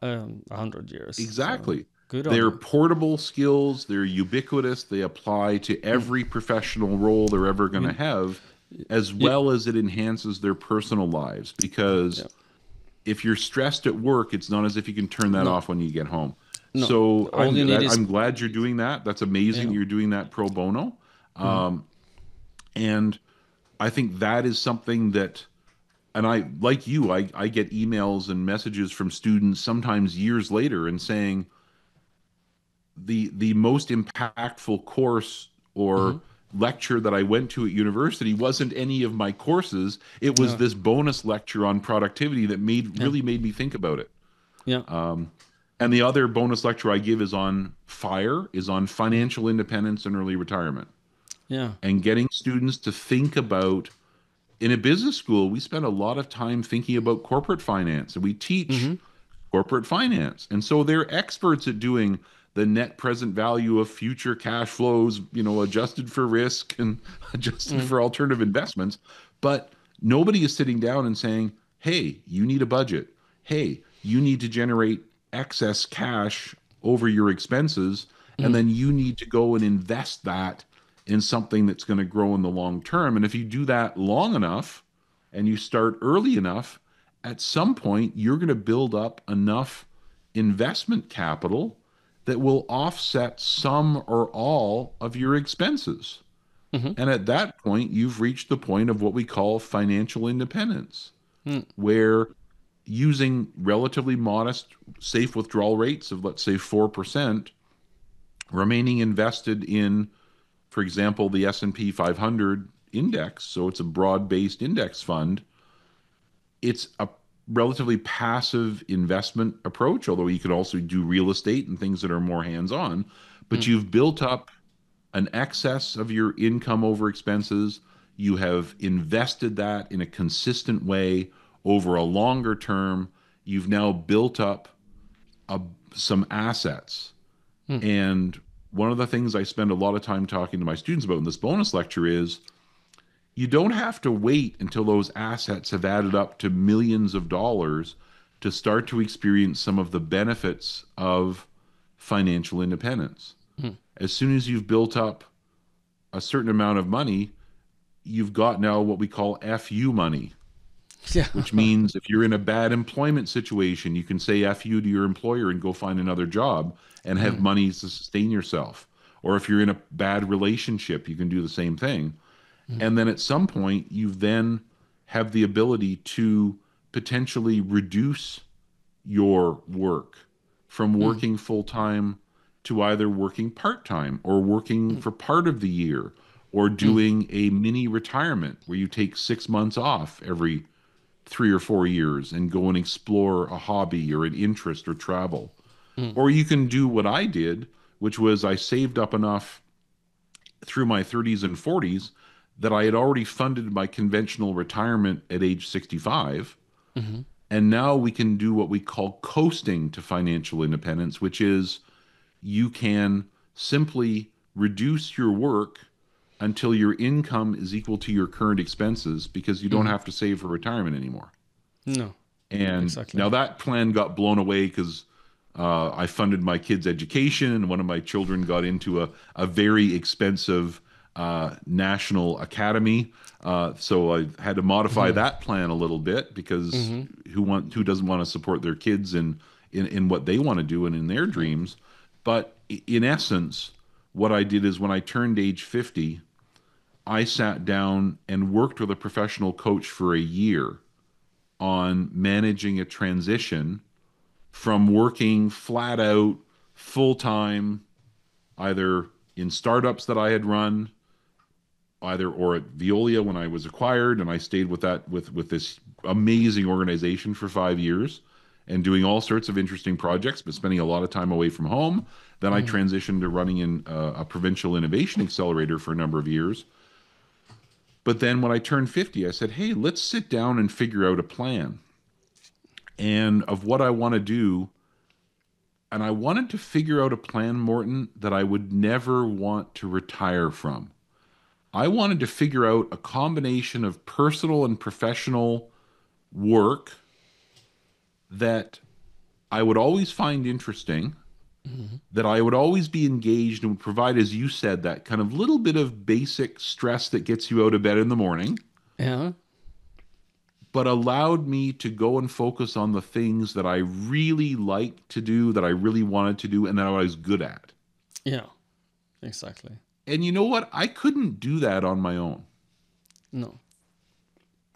100 years. Exactly. So, good on they're them. portable skills. They're ubiquitous. They apply to every professional role they're ever going to have, as well as it enhances their personal lives. Because if you're stressed at work, it's not as if you can turn that off when you get home. No. So I'm glad you're doing that. That's amazing. You're doing that pro bono. And I think that is something that, and I, like you, I get emails and messages from students sometimes years later and saying the most impactful course or lecture that I went to at university wasn't any of my courses. It was this bonus lecture on productivity that really made me think about it. And the other bonus lecture I give is on financial independence and early retirement. And getting students to think about, in a business school, we spend a lot of time thinking about corporate finance, and we teach corporate finance. And so they're experts at doing the net present value of future cash flows, adjusted for risk and adjusted for alternative investments. But nobody is sitting down and saying, hey, you need a budget. Hey, you need to generate excess cash over your expenses. And then you need to go and invest that in something that's going to grow in the long term. And if you do that long enough and you start early enough, at some point, you're going to build up enough investment capital that will offset some or all of your expenses. And at that point, you've reached the point of what we call financial independence, where using relatively modest, safe withdrawal rates of, let's say, 4%, remaining invested in, for example, the S&P 500 index, so it's a broad-based index fund, it's a relatively passive investment approach, although you could also do real estate and things that are more hands-on, but you've built up an excess of your income over expenses. You have invested that in a consistent way over a longer term. You've now built up some assets. And one of the things I spend a lot of time talking to my students about in this bonus lecture is you don't have to wait until those assets have added up to millions of dollars to start to experience some of the benefits of financial independence. As soon as you've built up a certain amount of money, you've got now what we call FU money, Yeah. which means if you're in a bad employment situation, you can say FU to your employer and go find another job and have money to sustain yourself. Or if you're in a bad relationship, you can do the same thing. And then at some point, you then have the ability to potentially reduce your work from working full-time to either working part-time or working for part of the year or doing a mini retirement where you take 6 months off every 3 or 4 years and go and explore a hobby or an interest or travel. Or you can do what I did, which was I saved up enough through my 30s and 40s that I had already funded my conventional retirement at age 65. And now we can do what we call coasting to financial independence, which is you can simply reduce your work until your income is equal to your current expenses because you don't have to save for retirement anymore. No. And Exactly. now that plan got blown away because I funded my kids' education, and one of my children got into a very expensive national academy. So I had to modify that plan a little bit because who doesn't want to support their kids in what they want to do and in their dreams? But in essence, what I did is when I turned age 50, I sat down and worked with a professional coach for a year on managing a transition from working flat out full time, either in startups that I had run, or at Veolia when I was acquired, and I stayed with this amazing organization for 5 years and doing all sorts of interesting projects, but spending a lot of time away from home. Then I transitioned to running in a provincial innovation accelerator for a number of years. But then when I turned 50, I said, hey, let's sit down and figure out a plan and of what I want to do. And I wanted to figure out a plan, Morton, that I would never want to retire from. I wanted to figure out a combination of personal and professional work that I would always find interesting, that I would always be engaged and would provide, as you said, that kind of little bit of basic stress that gets you out of bed in the morning, Yeah. but allowed me to go and focus on the things that I really liked to do, that I really wanted to do, and that I was good at. Yeah. Exactly. And you know what? I couldn't do that on my own. No.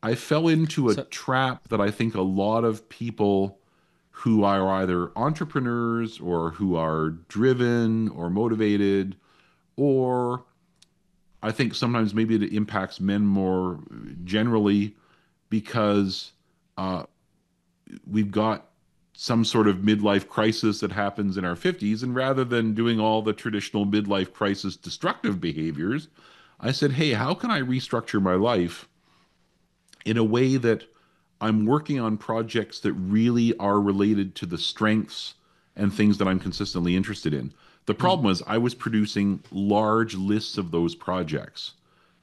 I fell into a trap that I think a lot of people who are either entrepreneurs or who are driven or motivated, or I think sometimes maybe it impacts men more generally because we've got some sort of midlife crisis that happens in our 50s. And rather than doing all the traditional midlife crisis destructive behaviors, I said, hey, how can I restructure my life in a way that I'm working on projects that really are related to the strengths and things that I'm consistently interested in? The problem was I was producing large lists of those projects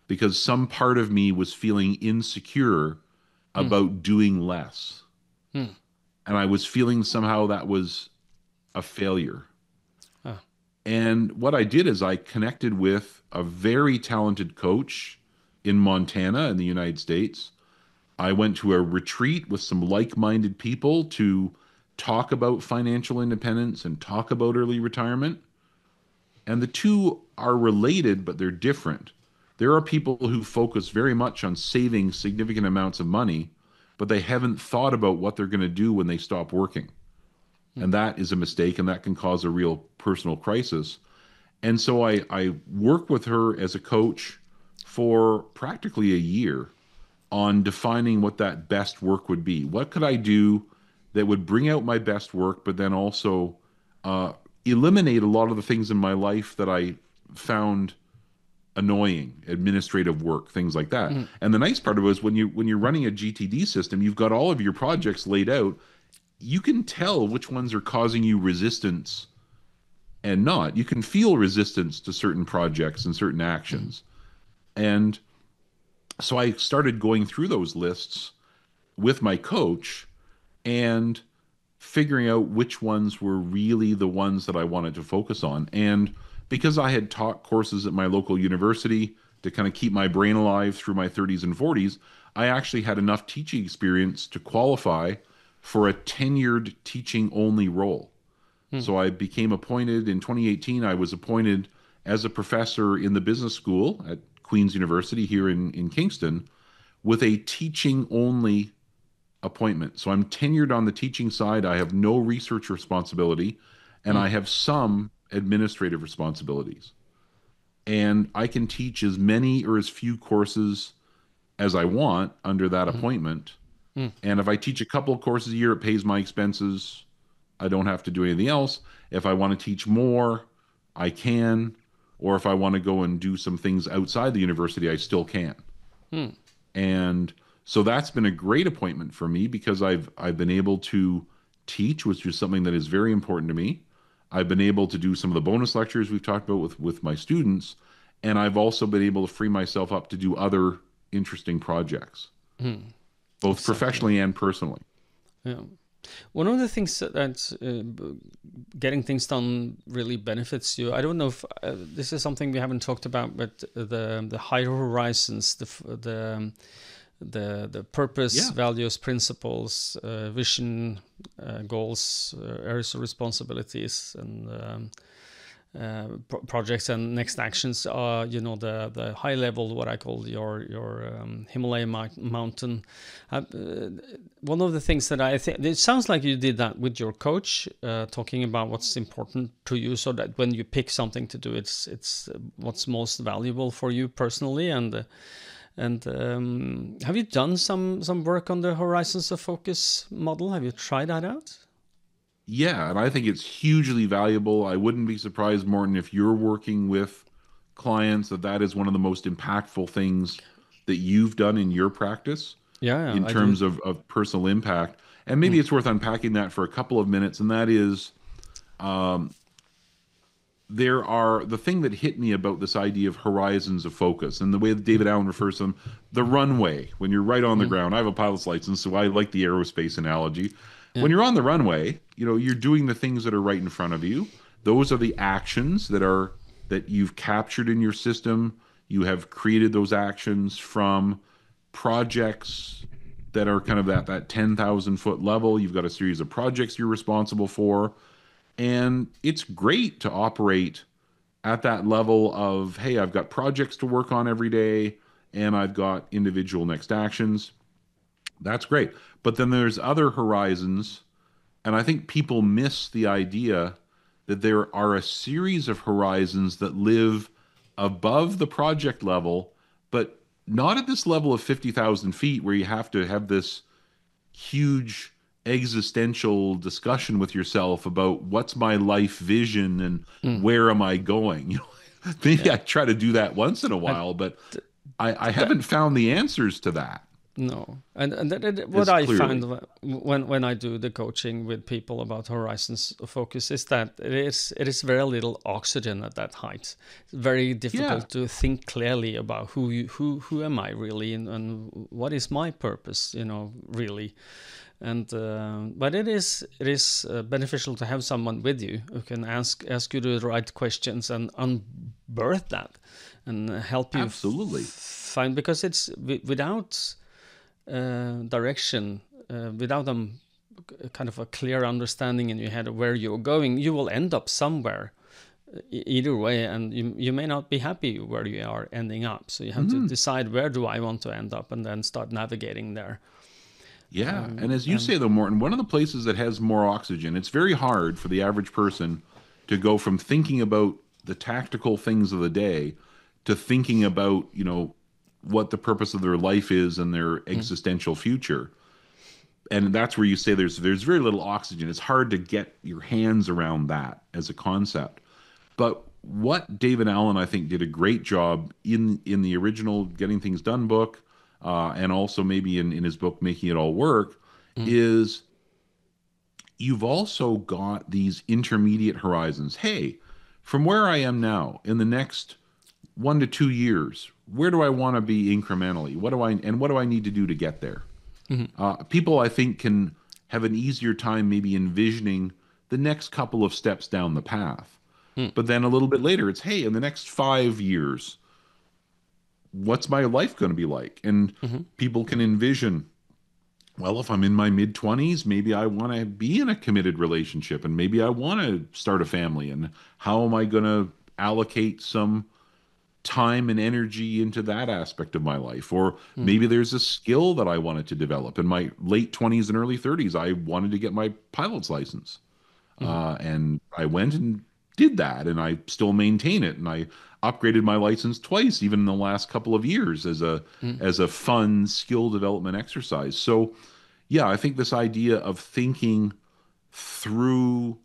because some part of me was feeling insecure about doing less. And I was feeling somehow that was a failure. And what I did is I connected with a very talented coach in Montana in the United States. I went to a retreat with some like-minded people to talk about financial independence and talk about early retirement. And the two are related, but they're different. There are people who focus very much on saving significant amounts of money, but they haven't thought about what they're going to do when they stop working. And that is a mistake, and that can cause a real personal crisis. And so I worked with her as a coach for practically a year on defining what that best work would be. What could I do that would bring out my best work, but then also eliminate a lot of the things in my life that I found annoying, administrative work, things like that. And the nice part of it is when you're running a GTD system, you've got all of your projects laid out. You can tell which ones are causing you resistance and not. You can feel resistance to certain projects and certain actions. And so I started going through those lists with my coach and figuring out which ones were really the ones that I wanted to focus on. And because I had taught courses at my local university to kind of keep my brain alive through my 30s and 40s, I actually had enough teaching experience to qualify for a tenured teaching only role. So I became appointed in 2018. I was appointed as a professor in the business school at Queen's University here in Kingston with a teaching only appointment. So I'm tenured on the teaching side. I have no research responsibility, and I have some administrative responsibilities. And I can teach as many or as few courses as I want under that appointment. And if I teach a couple of courses a year, it pays my expenses. I don't have to do anything else. If I want to teach more, I can. Or if I want to go and do some things outside the university, I still can. And so that's been a great appointment for me because I've been able to teach, which is something that is very important to me. I've been able to do some of the bonus lectures we've talked about with my students. And I've also been able to free myself up to do other interesting projects, both professionally and personally. Yeah. One of the things that getting things done really benefits you. I don't know if this is something we haven't talked about, but the higher horizons, the purpose, values, principles, vision, goals, areas of responsibilities, and projects and next actions are, the high level, what I call your Himalaya mountain. One of the things that I think, it sounds like you did that with your coach, talking about what's important to you, so that when you pick something to do, it's what's most valuable for you personally. And have you done some work on the Horizons of Focus model? Have you tried that out? Yeah, and I think it's hugely valuable. I wouldn't be surprised, Morten, if you're working with clients that is one of the most impactful things that you've done in your practice in terms of personal impact. And maybe it's worth unpacking that for a couple of minutes. And that is, the thing that hit me about this idea of horizons of focus and the way that David Allen refers to them, the runway, when you're right on the ground. I have a pilot's license, so I like the aerospace analogy. When you're on the runway, you're doing the things that are right in front of you. Those are the actions that you've captured in your system. You have created those actions from projects that are kind of at that 10,000 foot level. You've got a series of projects you're responsible for. And it's great to operate at that level of, hey, I've got projects to work on every day, and I've got individual next actions. That's great. But then there's other horizons, and I think people miss the idea that there are a series of horizons that live above the project level, but not at this level of 50,000 feet where you have to have this huge existential discussion with yourself about what's my life vision and where am I going. Maybe I try to do that once in a while, but I haven't found the answers to that. No, and what I find when I do the coaching with people about horizons of focus is that it is very little oxygen at that height. It's very difficult to think clearly about who am I really, and what is my purpose, really. And but it is beneficial to have someone with you who can ask you the right questions and unbirth that and help you find, because it's without direction, without kind of a clear understanding in your head of where you're going, you will end up somewhere either way, and you may not be happy where you are ending up. So you have to decide, where do I want to end up, and then start navigating there. Yeah, and as you say though, Morten, one of the places that has more oxygen, it's very hard for the average person to go from thinking about the tactical things of the day to thinking about, what the purpose of their life is and their existential future. And that's where you say there's very little oxygen. It's hard to get your hands around that as a concept. But what David Allen, I think, did a great job in the original Getting Things Done book, and also maybe in his book Making It All Work, is you've also got these intermediate horizons. Hey, from where I am now, in the next 1 to 2 years, where do I want to be incrementally? What do I need to do to get there? People, I think, can have an easier time maybe envisioning the next couple of steps down the path. But then a little bit later, it's, hey, in the next 5 years, what's my life going to be like? And people can envision, well, if I'm in my mid-20s, maybe I want to be in a committed relationship, and maybe I want to start a family. And how am I going to allocate some time and energy into that aspect of my life? Or maybe there's a skill that I wanted to develop. In my late 20s and early 30s, I wanted to get my pilot's license. And I went and did that, and I still maintain it. And I upgraded my license twice, even in the last couple of years, as a fun skill development exercise. So, yeah, I think this idea of thinking through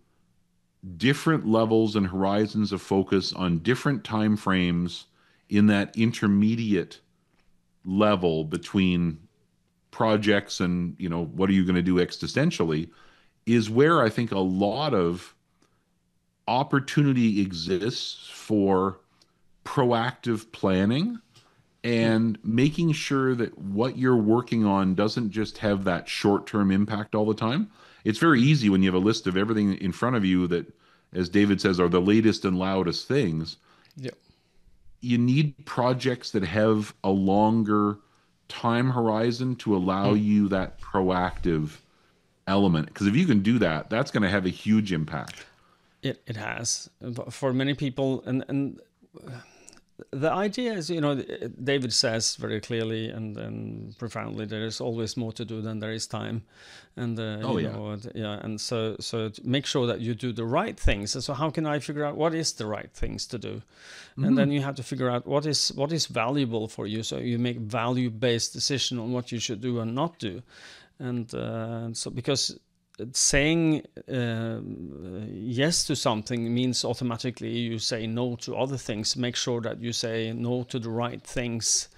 different levels and horizons of focus on different time frames in that intermediate level between projects and, what are you going to do existentially, is where I think a lot of opportunity exists for proactive planning and making sure that what you're working on doesn't just have that short-term impact all the time. It's very easy when you have a list of everything in front of you that, as David says, are the latest and loudest things. Yep. You need projects that have a longer time horizon to allow you that proactive element. Because if you can do that, that's going to have a huge impact. It has for many people, and the idea is, David says very clearly and profoundly, there is always more to do than there is time, and and so to make sure that you do the right things. And so how can I figure out what is the right things to do? And then you have to figure out what is valuable for you, so you make value-based decision on what you should do and not do. And so because saying yes to something means automatically you say no to other things. Make sure that you say no to the right things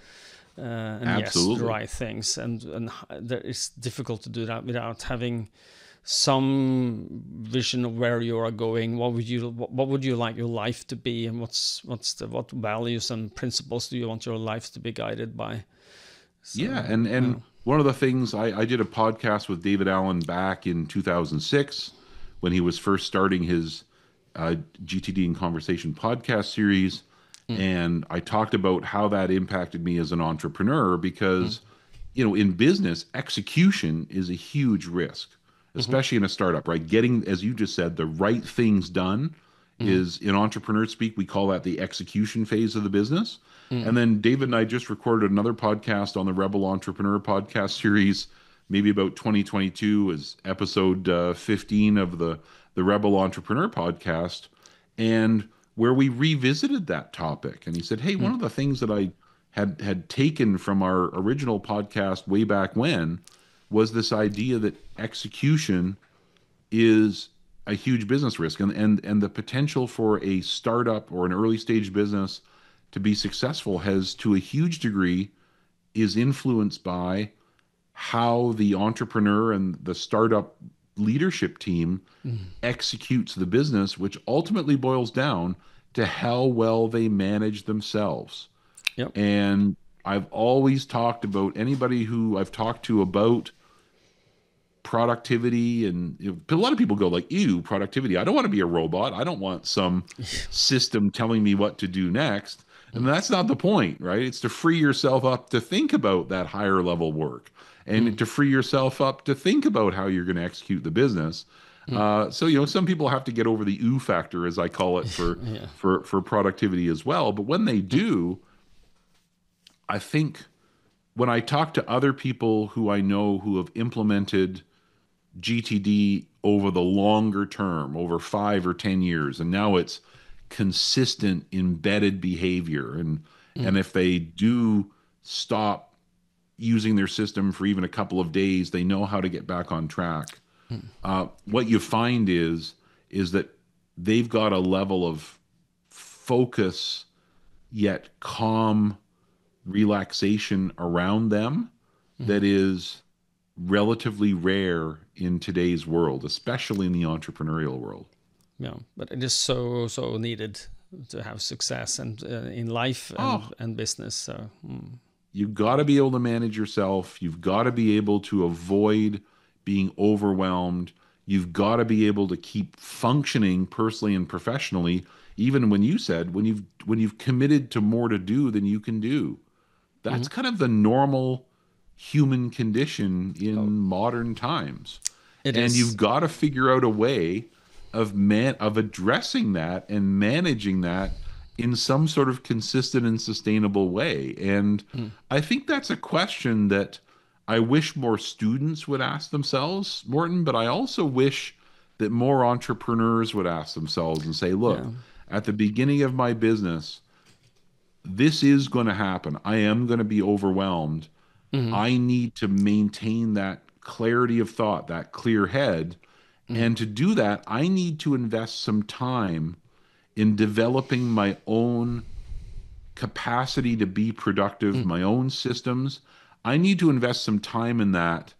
and yes to the right things. And it's difficult to do that without having some vision of where you are going. What would you like your life to be, and what values and principles do you want your life to be guided by? So, and one of the things, I did a podcast with David Allen back in 2006 when he was first starting his GTD in Conversation podcast series. And I talked about how that impacted me as an entrepreneur because, in business, execution is a huge risk, especially in a startup, right? Getting, as you just said, the right things done is, in entrepreneur speak, we call that the execution phase of the business. And then David and I just recorded another podcast on the Rebel Entrepreneur podcast series, maybe about 2022, as episode 15 of the Rebel Entrepreneur podcast, and where we revisited that topic. And he said, hey, one of the things that I had taken from our original podcast way back when was this idea that execution is a huge business risk, and the potential for a startup or an early stage business to be successful has, to a huge degree, is influenced by how the entrepreneur and the startup leadership team executes the business, which ultimately boils down to how well they manage themselves. Yep. And I've always talked about, anybody who I've talked to about productivity, and a lot of people go like, ew, productivity. I don't want to be a robot. I don't want some system telling me what to do next. And that's not the point, right? It's to free yourself up to think about that higher level work, and to free yourself up to think about how you're going to execute the business. So, some people have to get over the ooh factor, as I call it, for productivity as well. But when they do, I think when I talk to other people who I know who have implemented GTD over the longer term, over 5 or 10 years, and now it's consistent embedded behavior, and if they do stop using their system for even a couple of days. They know how to get back on track. What you find is that they've got a level of focus yet calm relaxation around them that is relatively rare in today's world, especially in the entrepreneurial world. Yeah, but it is so needed to have success and in life and business. So you've got to be able to manage yourself. You've got to be able to avoid being overwhelmed. You've got to be able to keep functioning personally and professionally, even when you said when you've committed to more to do than you can do. That's kind of the normal human condition in modern times. You've got to figure out a way of addressing that and managing that in some sort of consistent and sustainable way. And I think that's a question that I wish more students would ask themselves, Morton, but I also wish that more entrepreneurs would ask themselves and say, look, at the beginning of my business, this is going to happen. I am going to be overwhelmed. I need to maintain that clarity of thought, that clear head. And to do that, I need to invest some time in developing my own capacity to be productive, my own systems. I need to invest some time in that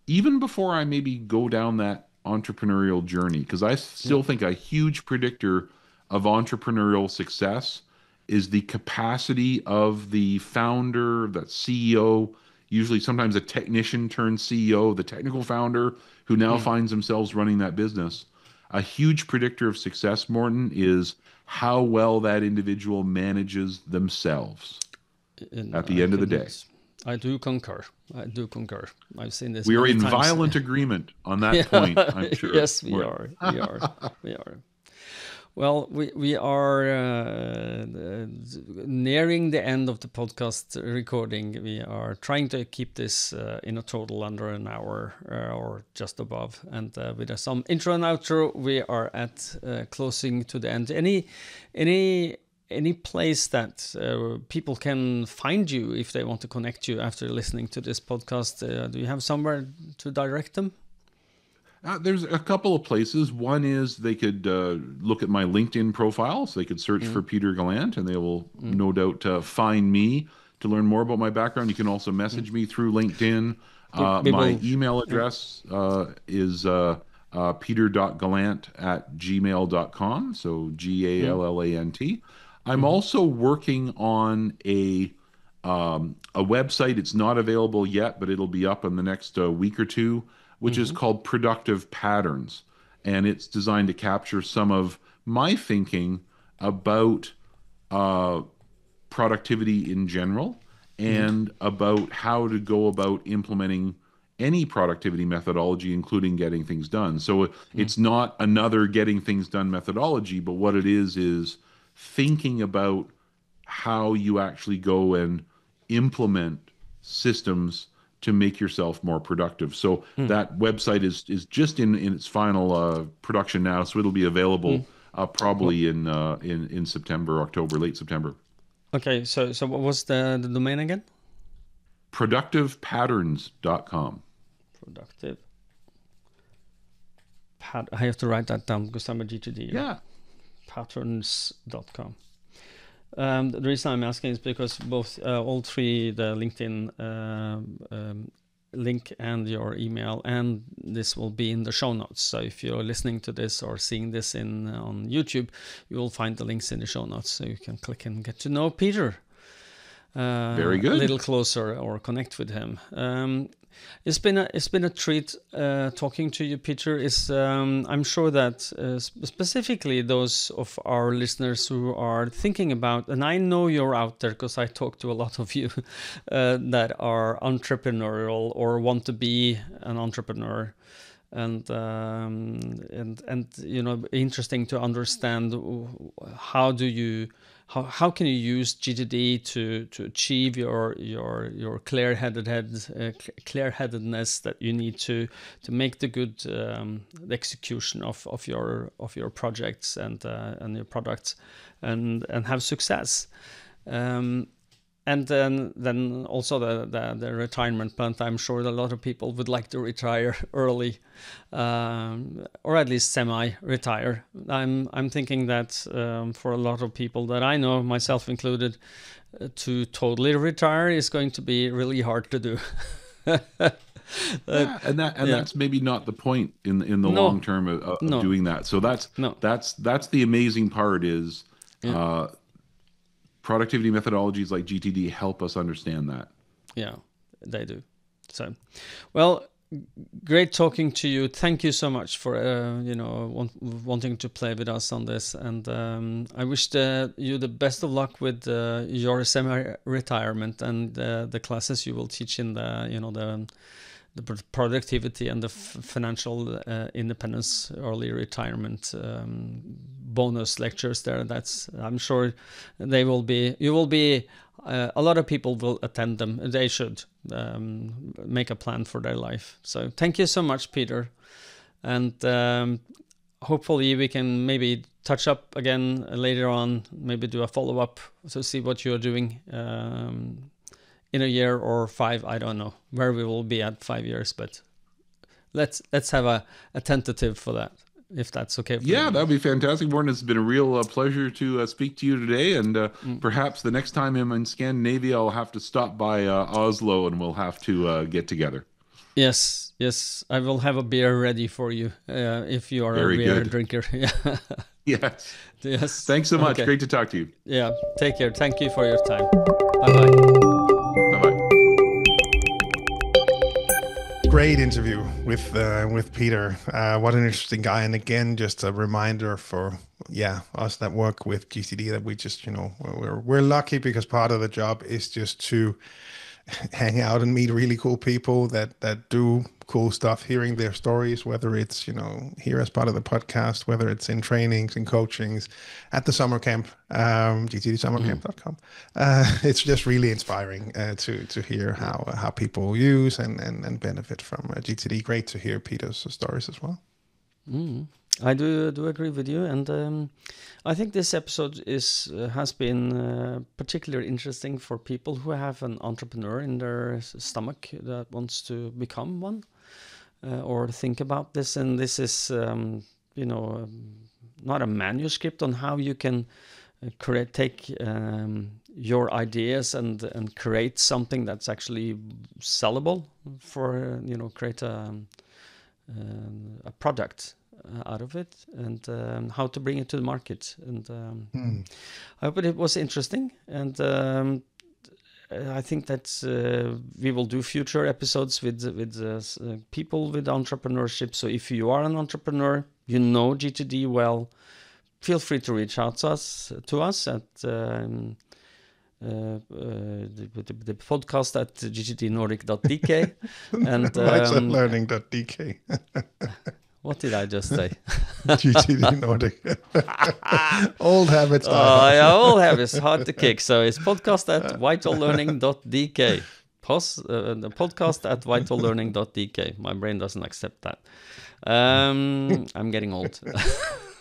even before I maybe go down that entrepreneurial journey, because I still think a huge predictor of entrepreneurial success is the capacity of the founder, that CEO, usually sometimes a technician turned CEO, the technical founder who now finds themselves running that business. A huge predictor of success, Morton, is how well that individual manages themselves at the end of the day. I do concur. I've seen this. We are in times. violent agreement on that point, I'm sure. Yes, we are. We are. Well, we are nearing the end of the podcast recording. We are trying to keep this in a total under an hour or just above. And with some intro and outro, we are at closing to the end. Any place that people can find you if they want to connect you after listening to this podcast? Do you have somewhere to direct them? There's a couple of places. One is they could look at my LinkedIn profile. So they could search for Peter Gallant, and they will no doubt find me to learn more about my background. You can also message me through LinkedIn. My email address is peter.gallant@gmail.com. So GALLANT. I'm also working on a website. It's not available yet, but it'll be up in the next week or two, which is called Productive Patterns. And it's designed to capture some of my thinking about productivity in general and about how to go about implementing any productivity methodology, including getting things done. So it's not another getting things done methodology, but what it is thinking about how you actually go and implement systems to make yourself more productive. So that website is just in its final production now, so it'll be available probably in September, October, late September. Okay, so what was the domain again? Productivepatterns.com. Productive. I have to write that down because I'm a GTD. Yeah. Patterns.com. The reason I'm asking is because both all three, the LinkedIn link and your email, and this will be in the show notes. So if you're listening to this or seeing this on YouTube, you will find the links in the show notes, so you can click and get to know Peter very good, a little closer or connect with him. It's been a treat talking to you, Peter. I'm sure that specifically those of our listeners who are thinking about, and I know you're out there because I talk to a lot of you that are entrepreneurial or want to be an entrepreneur, and you know, interesting to understand how can you use GTD to achieve your clear-headedness that you need to make the good the execution of your projects and your products and have success. and then also the retirement plan. I'm sure that a lot of people would like to retire early, or at least semi-retire. I'm thinking that for a lot of people that I know, myself included, to totally retire is going to be really hard to do. And that's maybe not the point in the long term of doing that. So that's the amazing part is productivity methodologies like GTD help us understand that. Yeah, they do. So, well, great talking to you. Thank you so much for wanting to play with us on this, and I wish you the best of luck with your semi-retirement and the classes you will teach in the productivity and the financial independence early retirement bonus lectures there. I'm sure you will be a lot of people will attend them. They should make a plan for their life. So thank you so much, Peter, and hopefully we can maybe touch up again later on, maybe do a follow-up to see what you're doing in a year or 5. I don't know where we will be at 5 years, but let's have a tentative for that, if that's okay for you. That'd be fantastic, Morten. It's been a real pleasure to speak to you today, and perhaps the next time I'm in Scandinavia, I'll have to stop by Oslo, and we'll have to get together. Yes, I will have a beer ready for you if you are Very a beer good. drinker. Yes. Yes. Thanks so much. Okay. Great to talk to you. Yeah. Take care. Thank you for your time. Bye-bye. Bye-bye. Great interview with Peter. What an interesting guy. And again, just a reminder for us that work with GTD that we just, we're lucky because part of the job is just to hang out and meet really cool people that do cool stuff, hearing their stories, whether it's, here as part of the podcast, whether it's in trainings and coachings at the summer camp, gtdsummercamp.com. It's just really inspiring to hear how people use and benefit from GTD. Great to hear Peter's stories as well. I do agree with you, and I think this episode has been particularly interesting for people who have an entrepreneur in their stomach that wants to become one, or think about this. And this is, not a manuscript on how you can take your ideas and create something that's actually sellable for create a product out of it, and how to bring it to the market. And I hope it was interesting, and I think that we will do future episodes with people with entrepreneurship. So if you are an entrepreneur, you know GTD well, feel free to reach out to us at the podcast at gtdnordic.dk and learning.dk. What did I just say? GTD Nordic. Old habits. Old habits, hard to kick. So it's podcast at vitallearning.dk. The podcast at vitallearning.dk. My brain doesn't accept that. I'm getting old.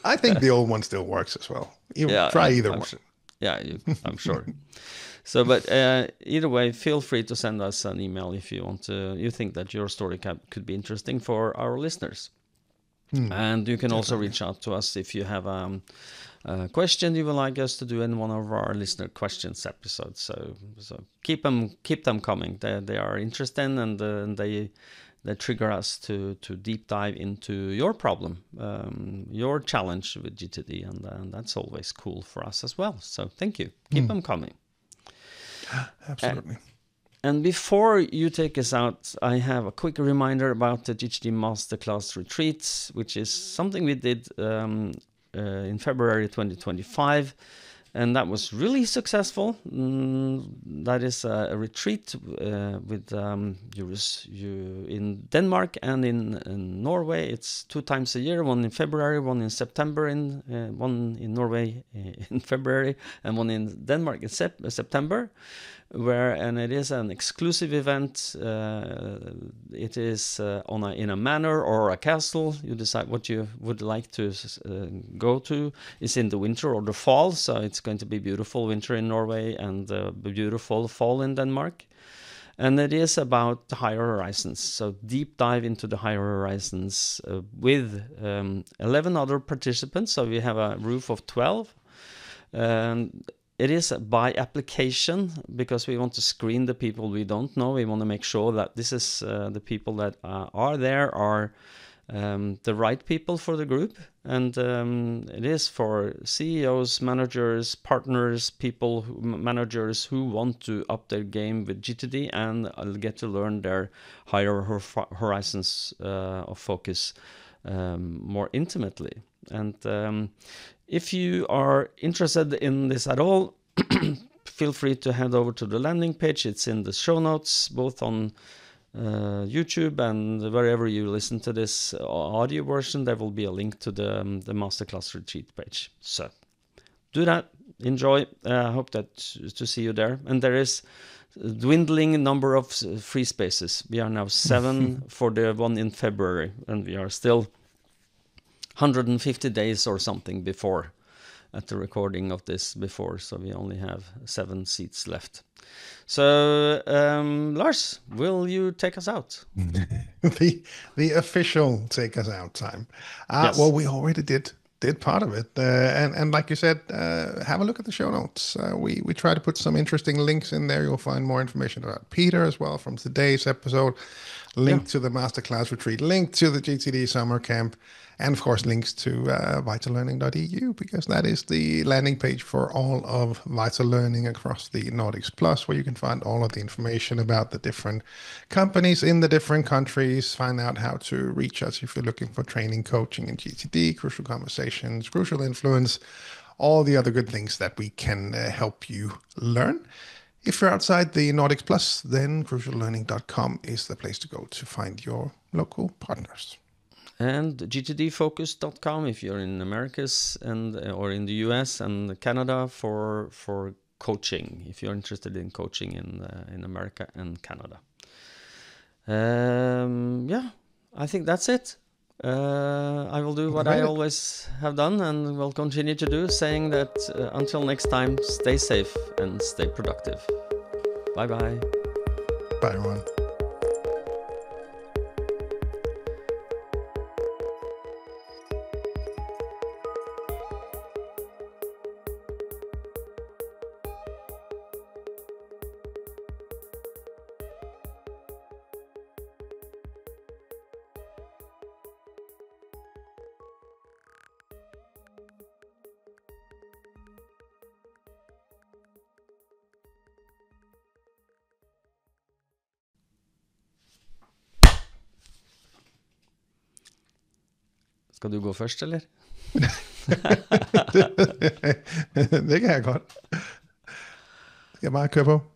I think the old one still works as well. Try either one. Sure. I'm sure. So, but either way, feel free to send us an email if you want to. You think that your story could be interesting for our listeners. And you can also reach out to us if you have a question you would like us to do in one of our listener questions episodes. So keep them coming. They are interesting, and they trigger us to deep dive into your problem, your challenge with GTD, and that's always cool for us as well. So thank you. Keep them coming. Absolutely. And before you take us out, I have a quick reminder about the GTD Masterclass Retreats, which is something we did in February 2025, and that was really successful. That is a retreat with you in Denmark and in Norway. It's 2 times a year, one in February, one in September, one in Norway in February, and one in Denmark in September. And it is an exclusive event. It is in a manor or a castle. You decide what you would like to go to. It's in the winter or the fall, so it's going to be beautiful winter in Norway and beautiful fall in Denmark. And it is about the higher horizons. So deep dive into the higher horizons with 11 other participants. So we have a roof of 12. It is by application because we want to screen the people we don't know. We want to make sure that this is the people that are there are the right people for the group. And it is for CEOs, managers, partners, managers who want to up their game with GTD and get to learn their higher horizons of focus more intimately. And if you are interested in this at all, feel free to head over to the landing page. It's in the show notes, both on YouTube and wherever you listen to this audio version. There will be a link to the masterclass retreat page. So do that, enjoy. I hope to see you there. And there is a dwindling number of free spaces. We are now 7 for the one in February, and we are still 150 days or something before at the recording of this before, so we only have 7 seats left. So Lars, will you take us out? the official take us out time. Yes. Well, we already did part of it, and like you said, have a look at the show notes. We try to put some interesting links in there. You'll find more information about Peter as well from today's episode, link to the masterclass retreat, link to the GTD summer camp, and of course links to vitallearning.eu, because that is the landing page for all of Vital Learning across the Nordics Plus, where you can find all of the information about the different companies in the different countries, find out how to reach us if you're looking for training, coaching in GTD, crucial conversations, crucial influence, all the other good things that we can help you learn. If you're outside the Nordics Plus, then cruciallearning.com is the place to go to find your local partners. And gtdfocus.com if you're in Americas and or in the US and Canada for coaching, if you're interested in coaching in America and Canada. Yeah, I think that's it. I will do what I always have done and will continue to do, saying that until next time, stay safe and stay productive. Bye-bye. Bye, everyone. Skal du gå først, eller? Det kan jeg godt. Skal jeg bare køre på?